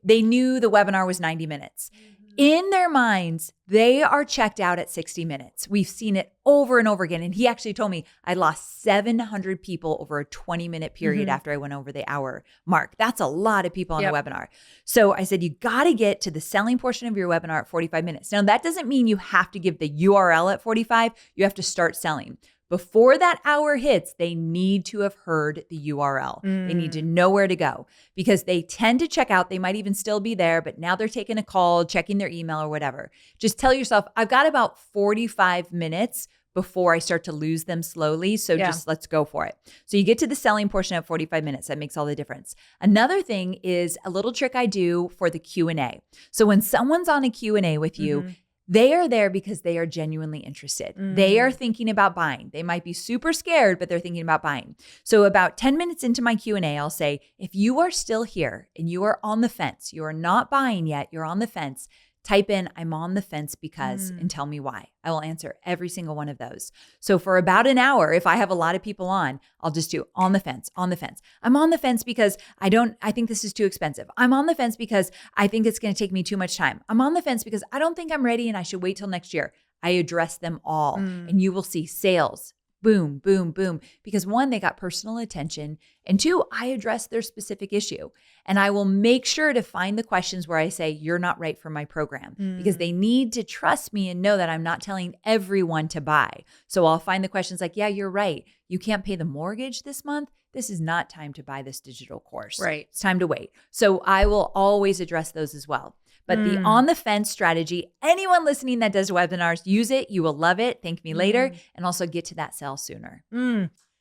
they knew the webinar was 90 minutes. In their minds, they are checked out at 60 minutes. We've seen it over and over again. And he actually told me I lost 700 people over a 20-minute period after I went over the hour mark. That's a lot of people on a webinar. So I said, you got to get to the selling portion of your webinar at 45 minutes. Now, that doesn't mean you have to give the URL at 45. You have to start selling. Before that hour hits, they need to have heard the URL. They need to know where to go because they tend to check out. They might even still be there, but now they're taking a call, checking their email or whatever. Just tell yourself, I've got about 45 minutes before I start to lose them slowly. So just let's go for it. So you get to the selling portion at 45 minutes. That makes all the difference. Another thing is a little trick I do for the Q&A. So when someone's on a Q&A with you, they are there because they are genuinely interested. They are thinking about buying. They might be super scared, but they're thinking about buying. So about 10 minutes into my Q&A, I'll say, if you are still here and you are on the fence, you are not buying yet, you're on the fence, type in, I'm on the fence because, and tell me why. I will answer every single one of those. So for about an hour, if I have a lot of people on, I'll just do on the fence, on the fence. I'm on the fence because I think this is too expensive. I'm on the fence because I think it's going to take me too much time. I'm on the fence because I don't think I'm ready and I should wait till next year. I address them all and you will see sales. Boom, boom, boom. Because one, they got personal attention. And two, I address their specific issue. And I will make sure to find the questions where I say, you're not right for my program. Because they need to trust me and know that I'm not telling everyone to buy. So I'll find the questions like, yeah, you're right. You can't pay the mortgage this month. this is not time to buy this digital course. Right. It's time to wait. So I will always address those as well. But the on the fence strategy, anyone listening that does webinars, use it. You will love it. Thank me later, and also get to that sale sooner.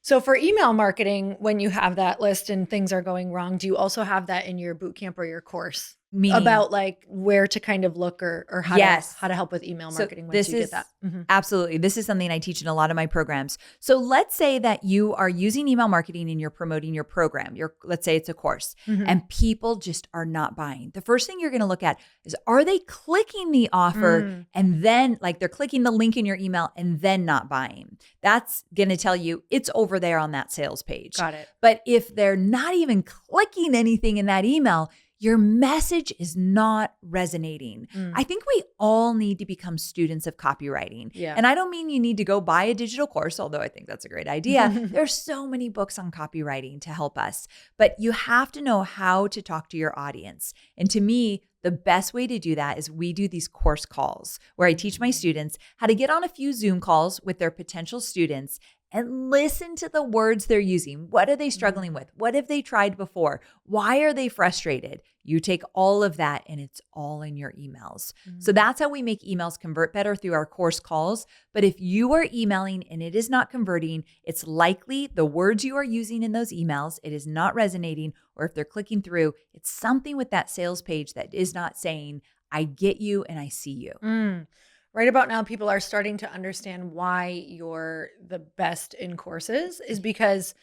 So for email marketing, when you have that list and things are going wrong, do you also have that in your bootcamp or your course? Meaning? About like where to kind of look or how to help with email marketing once you get that. Absolutely. This is something I teach in a lot of my programs. So let's say that you are using email marketing and you're promoting your program. Let's say it's a course and people just are not buying. The first thing you're going to look at is, are they clicking the offer and then like they're clicking the link in your email and then not buying? That's going to tell you it's over there on that sales page. Got it. But if they're not even clicking anything in that email, your message is not resonating. I think we all need to become students of copywriting. Yeah. And I don't mean you need to go buy a digital course, although I think that's a great idea. There's so many books on copywriting to help us, but you have to know how to talk to your audience. And to me, the best way to do that is we do these course calls where I teach my students how to get on a few Zoom calls with their potential students and listen to the words they're using. What are they struggling with? What have they tried before? Why are they frustrated? You take all of that and it's all in your emails. So that's how we make emails convert better, through our course calls. But if you are emailing and it is not converting, it's likely the words you are using in those emails, it is not resonating. Or if they're clicking through, it's something with that sales page that is not saying, I get you and I see you. Right about now, people are starting to understand why you're the best in courses is because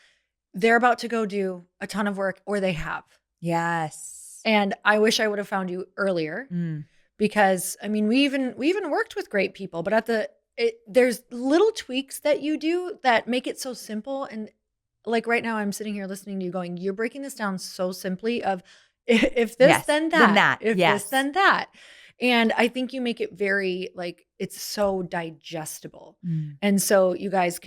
they're about to go do a ton of work, or they have. Yes. And I wish I would have found you earlier because I mean, we even worked with great people, but there's little tweaks that you do that make it so simple. And like right now, I'm sitting here listening to you going, you're breaking this down so simply of if this, then that. If this, then that. And I think you make it very like, it's so digestible. And so you guys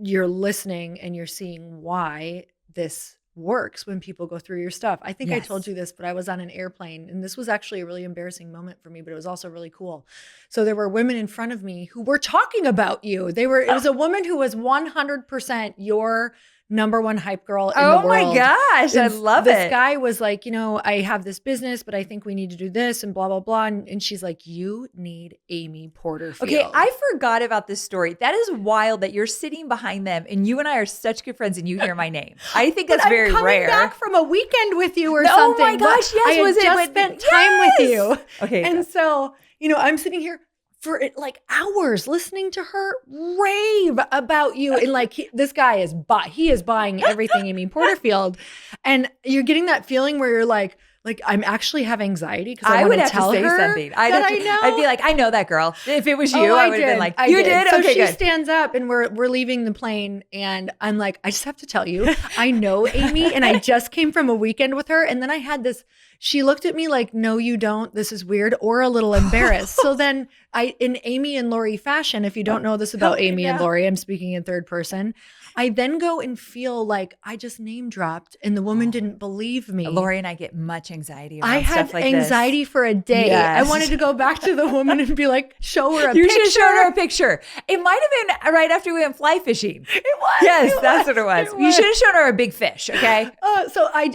you're listening and you're seeing why this works when people go through your stuff. I think I told you this, but I was on an airplane and this was actually a really embarrassing moment for me, but it was also really cool. So there were women in front of me who were talking about you. It was a woman who was 100% your number one hype girl in the world. Oh my gosh, I love it. This guy was like, I have this business, but I think we need to do this and blah, blah, blah. And she's like, you need Amy Porterfield. Okay, I forgot about this story. That is wild that you're sitting behind them and you and I are such good friends and you hear my name. I think that's very rare. I'm coming back from a weekend with you or something. Oh my gosh, yes. I had just spent time with you. Okay. And so, I'm sitting here for like hours listening to her rave about you. And like, this guy is buying everything Amy Porterfield. And you're getting that feeling where you're like I'm actually have anxiety because I would have to say something. I'd be like, I know that girl. If it was you, I would have been like, you did? So okay, she good. stands up and we're leaving the plane and I'm like, I just have to tell you, I know Amy and I just came from a weekend with her. And then I had this, she looked at me like, no, you don't. This is weird, or a little embarrassed. So then in Amy and Lori fashion, if you don't know this about Amy and Lori, I'm speaking in third person. I then go and feel like I just name dropped and the woman didn't believe me. Lori and I get much anxiety around stuff like this. I had anxiety for a day. Yes. I wanted to go back to the woman and be like, show her a picture. You should have shown her a picture. It might have been right after we went fly fishing. It was. Yes, that's what it was. You should have shown her a big fish, okay?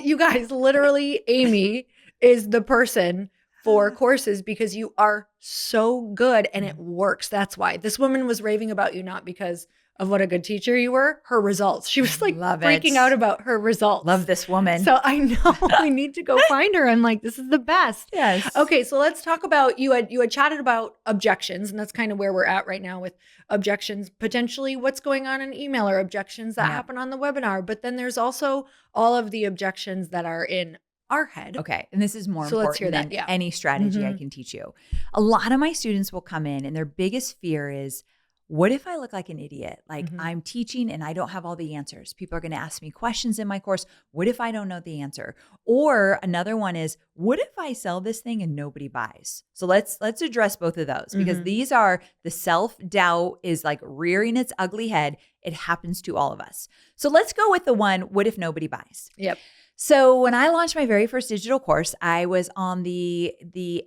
You guys, literally, Amy is the person for courses because you are so good and it works. That's why. This woman was raving about you, not because of what a good teacher you were, her results. She was like freaking out about her results. Love this woman. So I know I need to go find her. I'm like, this is the best. Yes. Okay, so let's talk about, you had chatted about objections, and that's kind of where we're at right now with objections, potentially what's going on in email or objections that happen on the webinar. But then there's also all of the objections that are in our head. Okay. And this is more important than any strategy I can teach you. A lot of my students will come in and their biggest fear is, what if I look like an idiot? Like I'm teaching and I don't have all the answers. People are going to ask me questions in my course. What if I don't know the answer? Or another one is, what if I sell this thing and nobody buys? So let's address both of those because these are the self-doubt is like rearing its ugly head. It happens to all of us. So let's go with the one, what if nobody buys? Yep. So when I launched my very first digital course, I was on the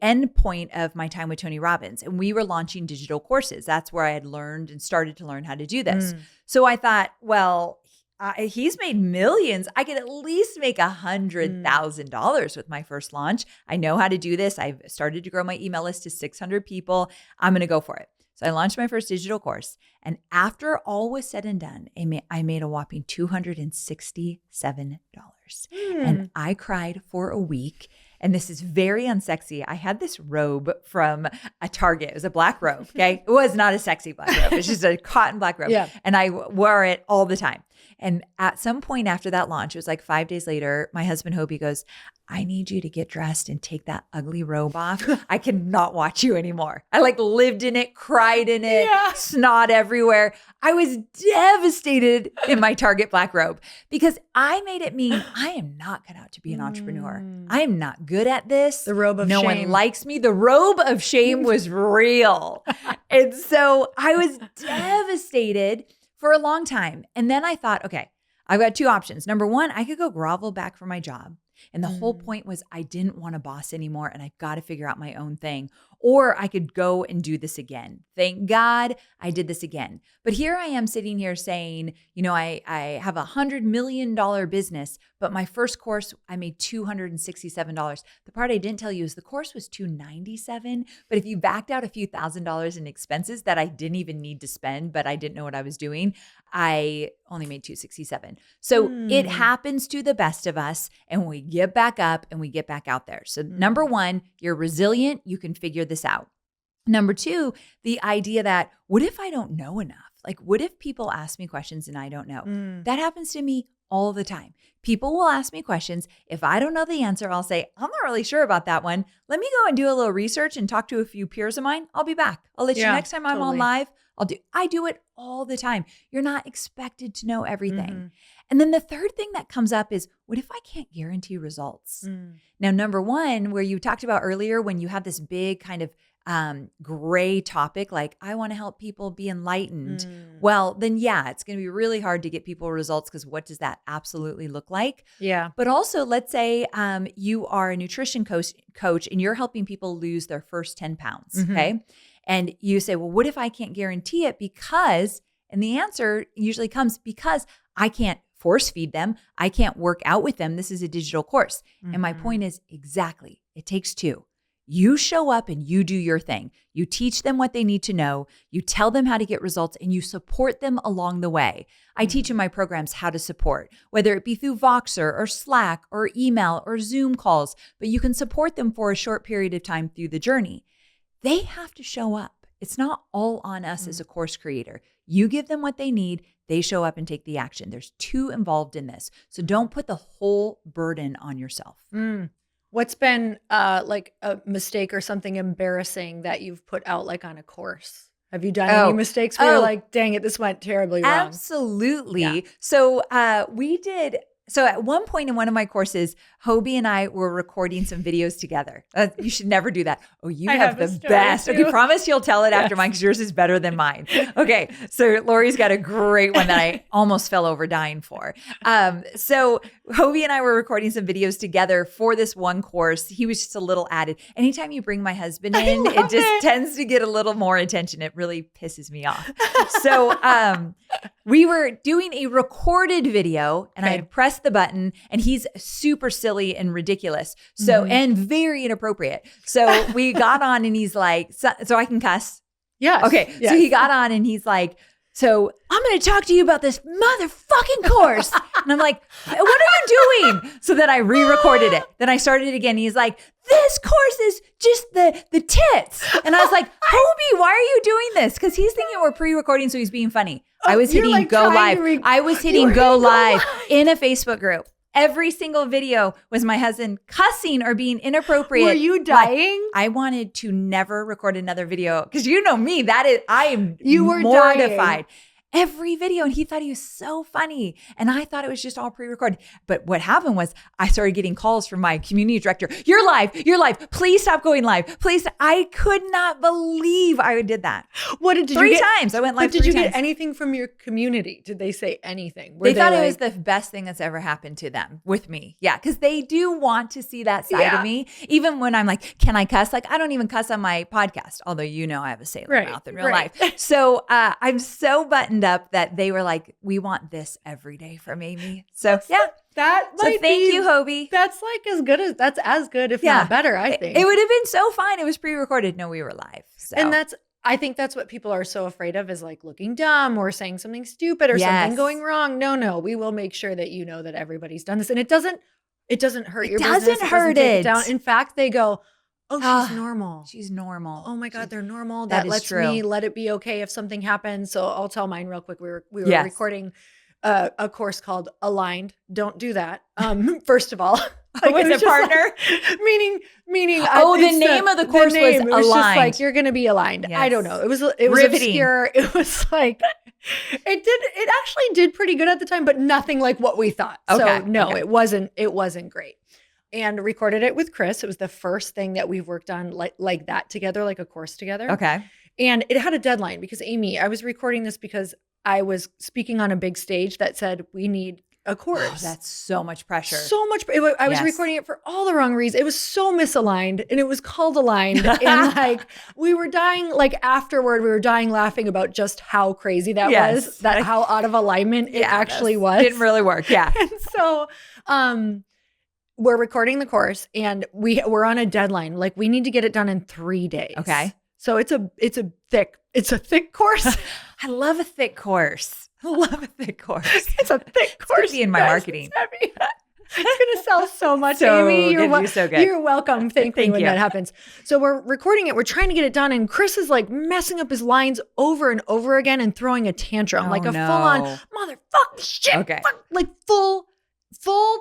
end point of my time with Tony Robbins, and we were launching digital courses. That's where I had learned and started to learn how to do this. So I thought, well, he's made millions. I could at least make $100,000 with my first launch. I know how to do this. I've started to grow my email list to 600 people. I'm going to go for it. So I launched my first digital course. And after all was said and done, I made a whopping $267. And I cried for a week. And this is very unsexy. I had this robe from a Target. It was a black robe, okay? It was not a sexy black robe. It's just a cotton black robe. Yeah. And I wore it all the time. And at some point after that launch, it was like 5 days later, my husband, Hobie, goes, I need you to get dressed and take that ugly robe off. I cannot watch you anymore. I like lived in it, cried in it, snot everywhere. I was devastated in my Target black robe because I made it mean I am not cut out to be an entrepreneur. I am not good at this. The robe of shame. No one likes me. The robe of shame was real. And so I was devastated for a long time. And then I thought, okay, I've got two options. Number one, I could go grovel back for my job. And the whole point was I didn't want a boss anymore and I've got to figure out my own thing. Or I could go and do this again. Thank God I did this again. But here I am sitting here saying, you know, I have $100 million business, but my first course, I made $267. The part I didn't tell you is the course was $297. But if you backed out a few $1,000s in expenses that I didn't even need to spend, but I didn't know what I was doing, I only made $267. So it happens to the best of us, and we get back up and we get back out there. So number one, you're resilient. You can figure this out. Number two, the idea that what if I don't know enough? Like, what if people ask me questions and I don't know? That happens to me all the time. People will ask me questions. If I don't know the answer, I'll say, I'm not really sure about that one. Let me go and do a little research and talk to a few peers of mine. I'll be back. I'll let you next time I'm on live. I do it all the time. You're not expected to know everything. And then the third thing that comes up is, what if I can't guarantee results? Now, number one, where you talked about earlier, when you have this big kind of gray topic, like I want to help people be enlightened. Well, then it's going to be really hard to get people results because what does that absolutely look like? Yeah. But also, let's say you are a nutrition coach and you're helping people lose their first 10 pounds. Okay. And you say, well, what if I can't guarantee it? Because, and the answer usually comes because I can't force feed them. I can't work out with them. This is a digital course. And my point is exactly, it takes two. You show up and you do your thing. You teach them what they need to know. You tell them how to get results and you support them along the way. I teach in my programs how to support, whether it be through Voxer or Slack or email or Zoom calls, but you can support them for a short period of time through the journey. They have to show up. It's not all on us as a course creator. You give them what they need. They show up and take the action. There's two involved in this. So don't put the whole burden on yourself. What's been like a mistake or something embarrassing that you've put out like on a course? Have you done any mistakes where you're like, dang it, this went terribly wrong? Absolutely. Yeah. So we did. So at one point in one of my courses, Hobie and I were recording some videos together. You should never do that. Oh, you have the best. Too. Okay, promise you'll tell it after mine because yours is better than mine. Okay, so Lori's got a great one that I almost fell over dying for. So Hobie and I were recording some videos together for this one course. He was just a little added. Anytime you bring my husband in, it just tends to get a little more attention. It really pisses me off. So we were doing a recorded video and I had pressed the button and he's super silly and ridiculous. So, and very inappropriate. So we got on and he's like, so I can cuss. Yes. Okay. Yes. So he got on and he's like, so I'm going to talk to you about this motherfucking course. And I'm like, what are you doing? So then I re-recorded it. Then I started again. He's like, this course is just the tits. And I was like, Hobie, why are you doing this? Because he's thinking we're pre-recording, so he's being funny. I was hitting like go live. I was hitting go live in a Facebook group. Every single video was my husband cussing or being inappropriate. Were you dying? Like, I wanted to never record another video because you know me. I am mortified. Dying. Every video. And he thought he was so funny. And I thought it was just all pre-recorded. But what happened was I started getting calls from my community director. You're live. Please stop going live. Please. I could not believe I did that. What did you Three get? times. I went live. But did you get anything from your community? Did they say anything? They thought it was the best thing that's ever happened to them with me. Yeah. Because they do want to see that side of me. Even when I'm like, can I cuss? Like, I don't even cuss on my podcast. Although, you know, I have a sailor mouth in real life. So I'm so buttoned end up that they were like, we want this every day from Amy. So yeah. Thank you, Hobie. That's as good, if not better, I think. It would have been so fine. It was pre-recorded. No, we were live. So. And I think that's what people are so afraid of, is like looking dumb or saying something stupid or something going wrong. No, we will make sure that you know that everybody's done this. And it doesn't hurt your business. It doesn't hurt it. Down. In fact, they go, oh, she's normal. She's normal. Oh my God, they're normal. That lets me let it be okay if something happens. So I'll tell mine real quick. We were recording a course called Aligned. Don't do that. First of all, with a partner, meaning. The name of the course was Aligned. Just like, you're going to be aligned. Yes. I don't know. It was obscure. It was like it actually did pretty good at the time, but nothing like what we thought. Okay. So no, it wasn't great. And recorded it with Chris. It was the first thing that we've worked on like that together, like a course together. Okay. And it had a deadline because Amy, I was recording this because I was speaking on a big stage that said we need a course. Oh, that's so much pressure. I was recording it for all the wrong reasons. It was so misaligned, and it was called Aligned. And like we were dying, like afterward, we were dying laughing about just how crazy that was, how out of alignment it actually was. Didn't really work. Yeah. And so we're recording the course, and we're on a deadline. Like we need to get it done in 3 days. Okay. So it's a thick course. I love a thick course. It's a thick course. It's going to be in my marketing. It's going to sell so much, Amy. You're welcome. Thank me when that happens. So we're recording it. We're trying to get it done. And Chris is like messing up his lines over and over again and throwing a tantrum, full on motherfucking shit. Okay. Like full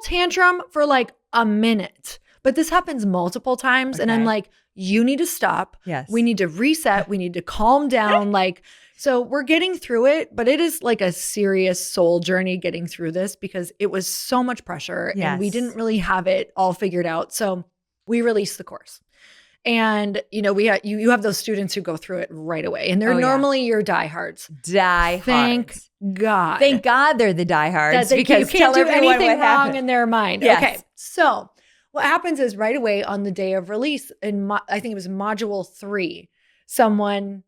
tantrum for like a minute. But this happens multiple times. Okay. And I'm like, you need to stop. Yes. We need to reset. We need to calm down. So we're getting through it, but it is like a serious soul journey getting through this because it was so much pressure and we didn't really have it all figured out. So we released the course. And you have those students who go through it right away, and they're normally your diehards. Thank God. Thank God they're the diehards because you can't do anything wrong in their mind. Yes. Okay. So what happens is right away on the day of release, I think it was module 3, someone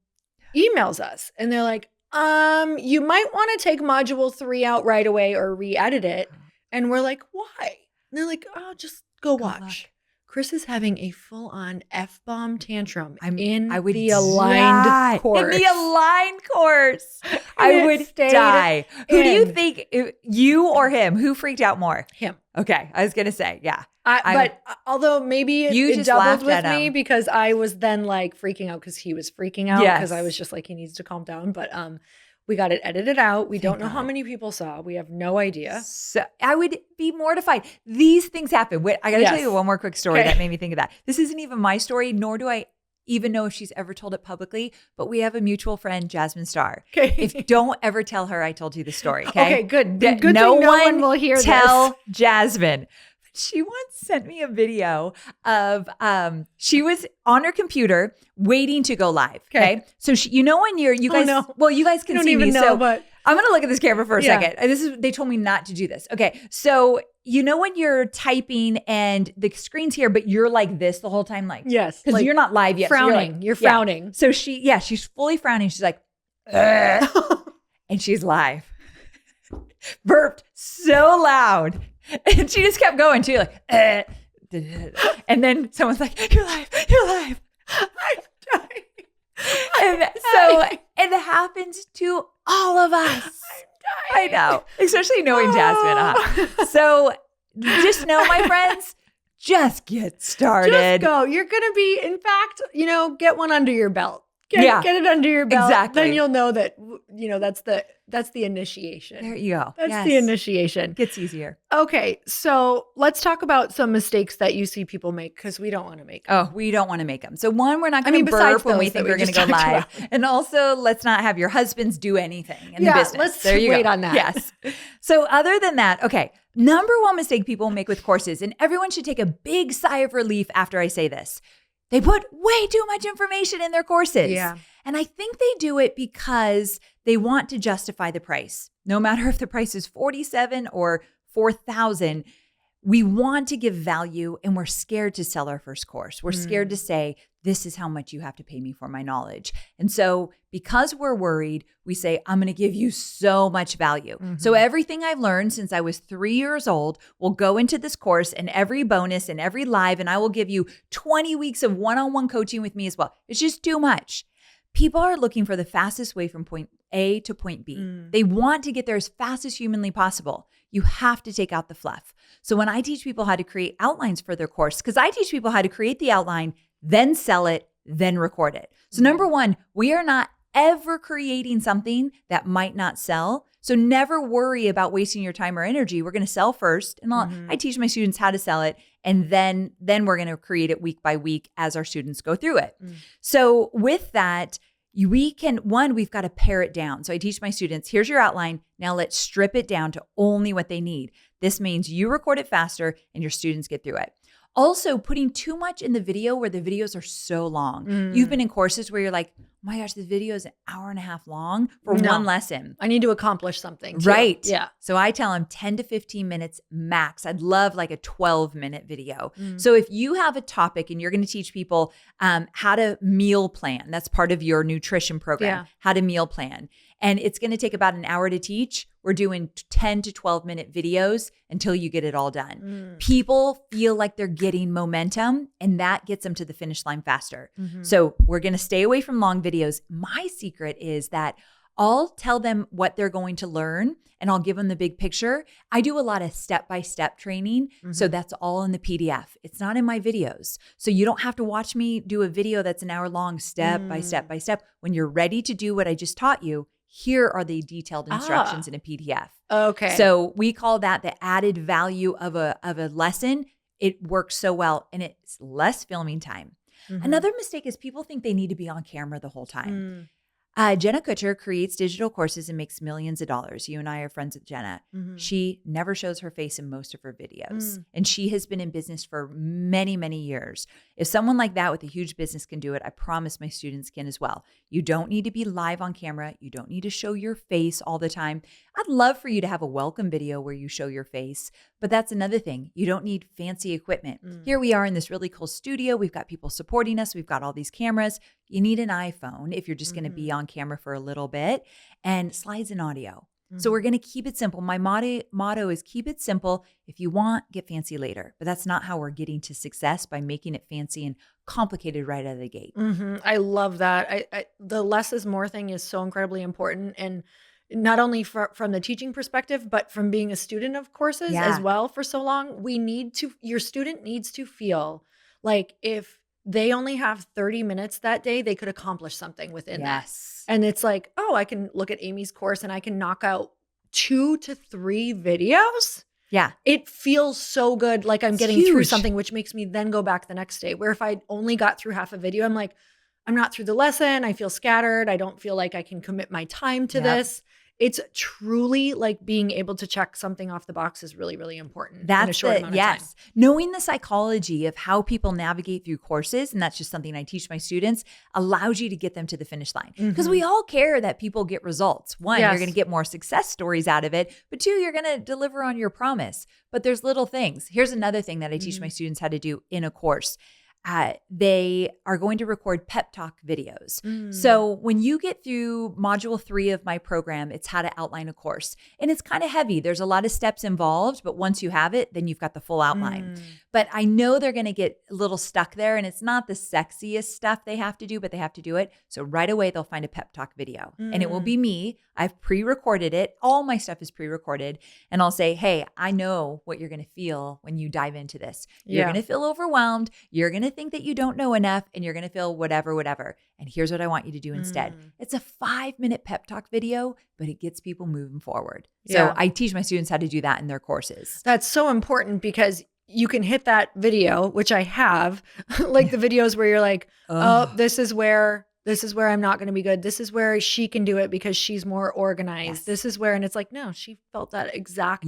emails us and they're like, you might want to take module 3 out right away or re-edit it. And we're like, why? And they're like, oh, just go watch. Chris is having a full-on F-bomb tantrum in the Aligned course. In the Aligned course. I would die. Who do you think, you or him? Who freaked out more? Him. Okay. I was going to say, yeah. But although maybe it doubled with me because I was then like freaking out because he was freaking out because I was just like, he needs to calm down. But we got it edited out. We don't know how many people saw. We have no idea. So I would be mortified. These things happen. Wait, I got to tell you one more quick story that made me think of that. This isn't even my story, nor do I even know if she's ever told it publicly, but we have a mutual friend, Jasmine Starr. Okay. Don't ever tell her I told you the story. Okay, good. Good thing no one will hear tell Jasmine. She once sent me a video of she was on her computer waiting to go live. Okay. So you guys can see me. But I'm going to look at this camera for a second. They told me not to do this. Okay. So when you're typing and the screen's here, but you're like this the whole time, because you're not live yet. Frowning. So you're frowning. So she's fully frowning. She's like, and she's live. Burped so loud. And she just kept going too, like, and then someone's like, you're live. I'm dying. And so it happens to all of us. I'm dying. I know, especially knowing Jasmine. So just know, my friends, just get started. Just go. You're going to be, in fact, get one under your belt. Get it under your belt. Exactly. Then you'll know that, that's the initiation. There you go. That's the initiation. Gets easier. Okay. So let's talk about some mistakes that you see people make because we don't want to make them. Oh, we don't want to make them. So one, we're not going to burp when we think we're going to go live. And also, let's not have your husbands do anything in the business. Let's wait on that. Yes. So other than that, okay. Number one mistake people make with courses, and everyone should take a big sigh of relief after I say this. They put way too much information in their courses. Yeah. And I think they do it because they want to justify the price. No matter if the price is $47 or $4,000, we want to give value and we're scared to sell our first course. We're scared to say, this is how much you have to pay me for my knowledge. And so because we're worried, we say, I'm going to give you so much value. So everything I've learned since I was 3 years old will go into this course, and every bonus and every live, and I will give you 20 weeks of one-on-one coaching with me as well. It's just too much. People are looking for the fastest way from point A to point B. They want to get there as fast as humanly possible. You have to take out the fluff. So when I teach people how to create outlines for their course, because I teach people how to create the outline, then sell it, then record it. So number one, we are not ever creating something that might not sell. So never worry about wasting your time or energy. We're going to sell first. And I teach my students how to sell it. And then we're going to create it week by week as our students go through it. So with that, we've got to pare it down. So I teach my students, here's your outline. Now let's strip it down to only what they need. This means you record it faster and your students get through it. Also, putting too much in the video where the videos are so long. You've been in courses where you're like, oh my gosh, the video is an hour and a half long for one lesson. I need to accomplish something too. Right. Yeah. So I tell them 10 to 15 minutes max. I'd love like a 12-minute video. So if you have a topic and you're going to teach people how to meal plan, that's part of your nutrition program, how to meal plan. And it's going to take about an hour to teach. We're doing 10 to 12-minute videos until you get it all done. People feel like they're getting momentum, and that gets them to the finish line faster. So we're going to stay away from long videos. My secret is that I'll tell them what they're going to learn, and I'll give them the big picture. I do a lot of step-by-step training. So that's all in the PDF. It's not in my videos. So you don't have to watch me do a video that's an hour long, step by step by step. When you're ready to do what I just taught you, here are the detailed instructions in a PDF. Okay. So we call that the added value of a lesson. It works so well, and it's less filming time. Another mistake is people think they need to be on camera the whole time. Jenna Kutcher creates digital courses and makes millions of dollars. You and I are friends with Jenna. She never shows her face in most of her videos. And she has been in business for many, many years. If someone like that with a huge business can do it, I promise my students can as well. You don't need to be live on camera. You don't need to show your face all the time. I'd love for you to have a welcome video where you show your face, but that's another thing. You don't need fancy equipment. Here we are in this really cool studio. We've got people supporting us. We've got all these cameras. You need an iPhone if you're just going to be on camera for a little bit, and slides and audio. So we're going to keep it simple. My motto is keep it simple. If you want, get fancy later. But that's not how we're getting to success, by making it fancy and complicated right out of the gate. I love that. The less is more thing is so incredibly important. And not only from the teaching perspective, but from being a student of courses as well for so long, your student needs to feel like if they only have 30 minutes that day, they could accomplish something within that. And it's like, oh, I can look at Amy's course and I can knock out 2 to 3 videos. Yeah. It feels so good. Like I'm getting through something, which makes me then go back the next day. Where if I only got through half a video, I'm like, I'm not through the lesson. I feel scattered. I don't feel like I can commit my time to this. It's truly like being able to check something off the box is really, really important. That's in a short amount of time. Knowing the psychology of how people navigate through courses, and that's just something I teach my students, allows you to get them to the finish line. Because we all care that people get results. One, you're going to get more success stories out of it. But 2, you're going to deliver on your promise. But there's little things. Here's another thing that I teach my students how to do in a course. They are going to record pep talk videos. So when you get through module 3 of my program, it's how to outline a course. And it's kind of heavy. There's a lot of steps involved, but once you have it, then you've got the full outline. But I know they're going to get a little stuck there, and it's not the sexiest stuff they have to do, but they have to do it. So right away, they'll find a pep talk video, and it will be me. I've pre-recorded it. All my stuff is pre-recorded. And I'll say, hey, I know what you're going to feel when you dive into this. You're going to feel overwhelmed. You're going to think that you don't know enough, and you're going to feel whatever. And here's what I want you to do instead. It's a 5-minute pep talk video, but it gets people moving forward. So I teach my students how to do that in their courses. That's so important because you can hit that video, which I have, like the videos where you're like, oh, this is where I'm not going to be good. This is where she can do it because she's more organized. This is where, and it's like, no, she felt that exact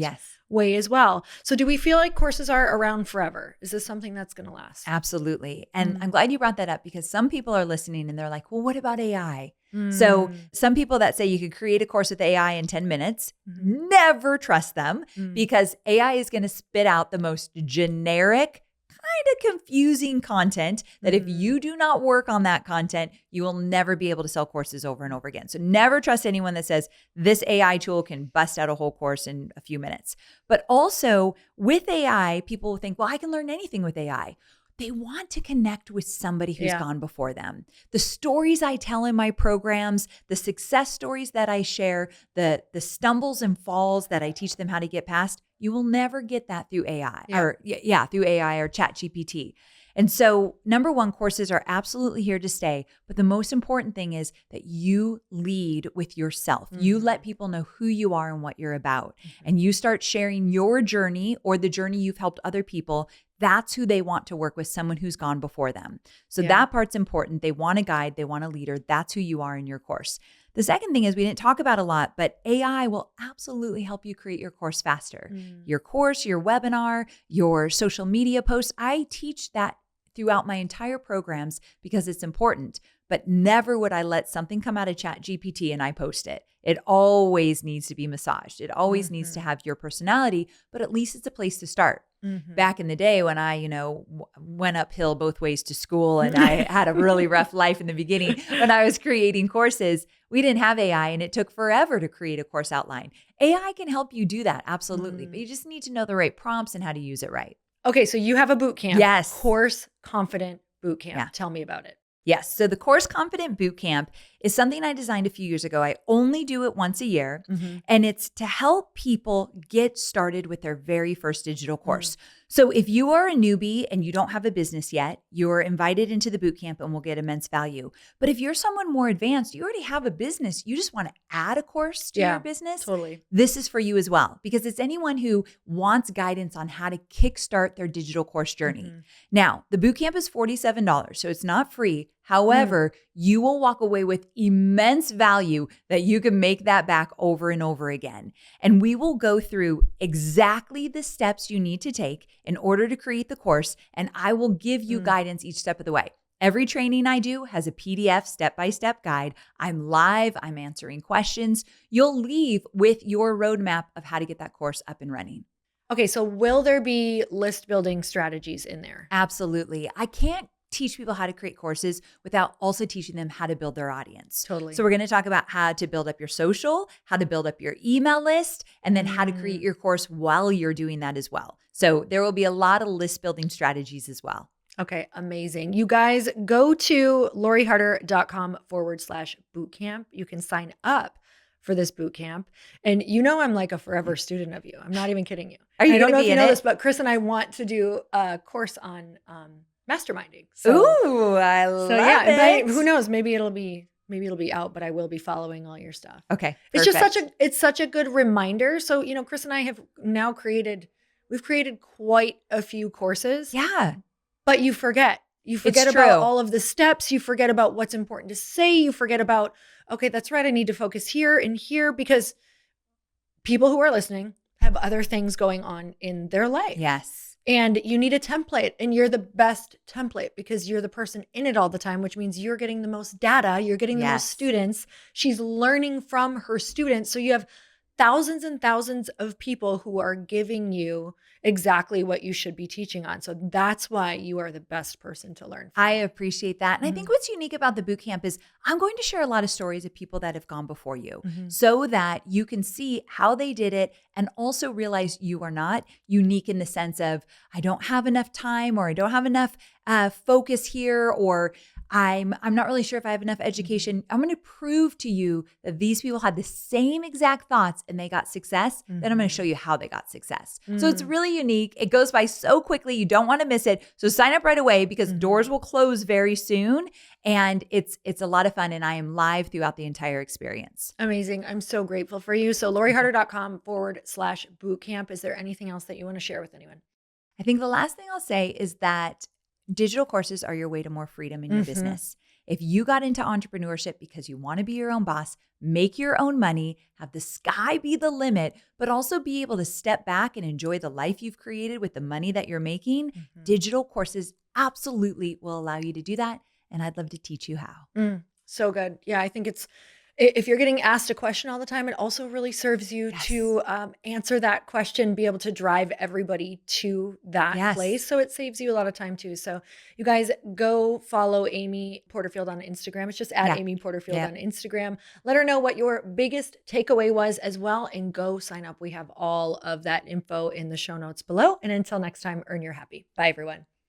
way as well. So do we feel like courses are around forever? Is this something that's going to last? Absolutely. And I'm glad you brought that up because some people are listening and they're like, well, what about AI? So some people that say you could create a course with AI in 10 minutes, never trust them because AI is going to spit out the most generic, of confusing content that if you do not work on that content, you will never be able to sell courses over and over again. So never trust anyone that says this AI tool can bust out a whole course in a few minutes. But also with AI, people think, well, I can learn anything with AI. They want to connect with somebody who's gone before them. The stories I tell in my programs, the success stories that I share, the stumbles and falls that I teach them how to get past, you will never get that through AI through AI or ChatGPT. And so, number one, courses are absolutely here to stay. But the most important thing is that you lead with yourself. You let people know who you are and what you're about. And you start sharing your journey or the journey you've helped other people. That's who they want to work with, someone who's gone before them. So that part's important. They want a guide. They want a leader. That's who you are in your course. The second thing is we didn't talk about a lot, but AI will absolutely help you create your course faster. Your course, your webinar, your social media posts. I teach that throughout my entire programs because it's important. But never would I let something come out of ChatGPT and I post it. It always needs to be massaged. It always needs to have your personality, but at least it's a place to start. Back in the day when I, went uphill both ways to school and I had a really rough life in the beginning when I was creating courses, we didn't have AI and it took forever to create a course outline. AI can help you do that, absolutely. But you just need to know the right prompts and how to use it right. Okay, so you have a boot camp. Yes. Course Confident Boot Camp. Tell me about it. Yes. So the Course Confident Bootcamp is something I designed a few years ago. I only do it once a year, and it's to help people get started with their very first digital course. So if you are a newbie and you don't have a business yet, you're invited into the bootcamp and will get immense value. But if you're someone more advanced, you already have a business, you just want to add a course to your business, this is for you as well, because it's anyone who wants guidance on how to kickstart their digital course journey. Now, the bootcamp is $47, so it's not free. However, you will walk away with immense value that you can make that back over and over again. And we will go through exactly the steps you need to take in order to create the course. And I will give you guidance each step of the way. Every training I do has a PDF step-by-step guide. I'm live. I'm answering questions. You'll leave with your roadmap of how to get that course up and running. Okay, so will there be list building strategies in there? Absolutely. I can't teach people how to create courses without also teaching them how to build their audience. Totally. So we're going to talk about how to build up your social, how to build up your email list, and then how to create your course while you're doing that as well. So there will be a lot of list building strategies as well. Okay, amazing. You guys go to loriharder.com/bootcamp. You can sign up for this bootcamp. And I'm like a forever student of you. I'm not even kidding you. Are you I don't know if you know it? this, but Chris and I want to do a course on masterminding. Ooh, I love it. Who knows? Maybe it'll be out, but I will be following all your stuff. Okay. It's just such a good reminder. So, Chris and I have now we've created quite a few courses. Yeah. But you forget. You forget about all of the steps. You forget about what's important to say. You forget about, okay, that's right, I need to focus here and here, because people who are listening have other things going on in their life. Yes. And you need a template, and you're the best template because you're the person in it all the time, which means you're getting the most data. You're getting the most students. She's learning from her students. So you have thousands and thousands of people who are giving you exactly what you should be teaching on. So that's why you are the best person to learn from. I appreciate that. And I think what's unique about the bootcamp is I'm going to share a lot of stories of people that have gone before you so that you can see how they did it and also realize you are not unique in the sense of I don't have enough time, or I don't have enough focus here, or I'm not really sure if I have enough education. I'm going to prove to you that these people had the same exact thoughts and they got success. Then I'm going to show you how they got success. So it's really unique. It goes by so quickly. You don't want to miss it. So sign up right away because doors will close very soon. And it's a lot of fun. And I am live throughout the entire experience. Amazing. I'm so grateful for you. So loriharder.com/bootcamp. Is there anything else that you want to share with anyone? I think the last thing I'll say is that digital courses are your way to more freedom in your business. If you got into entrepreneurship because you want to be your own boss, make your own money, have the sky be the limit, but also be able to step back and enjoy the life you've created with the money that you're making, digital courses absolutely will allow you to do that. And I'd love to teach you how. So good. Yeah, I think it's If you're getting asked a question all the time, it also really serves you to answer that question, be able to drive everybody to that place. So it saves you a lot of time too. So you guys go follow Amy Porterfield on Instagram. It's just at Amy Porterfield on Instagram. Let her know what your biggest takeaway was as well, and go sign up. We have all of that info in the show notes below. And until next time, earn your happy. Bye, everyone.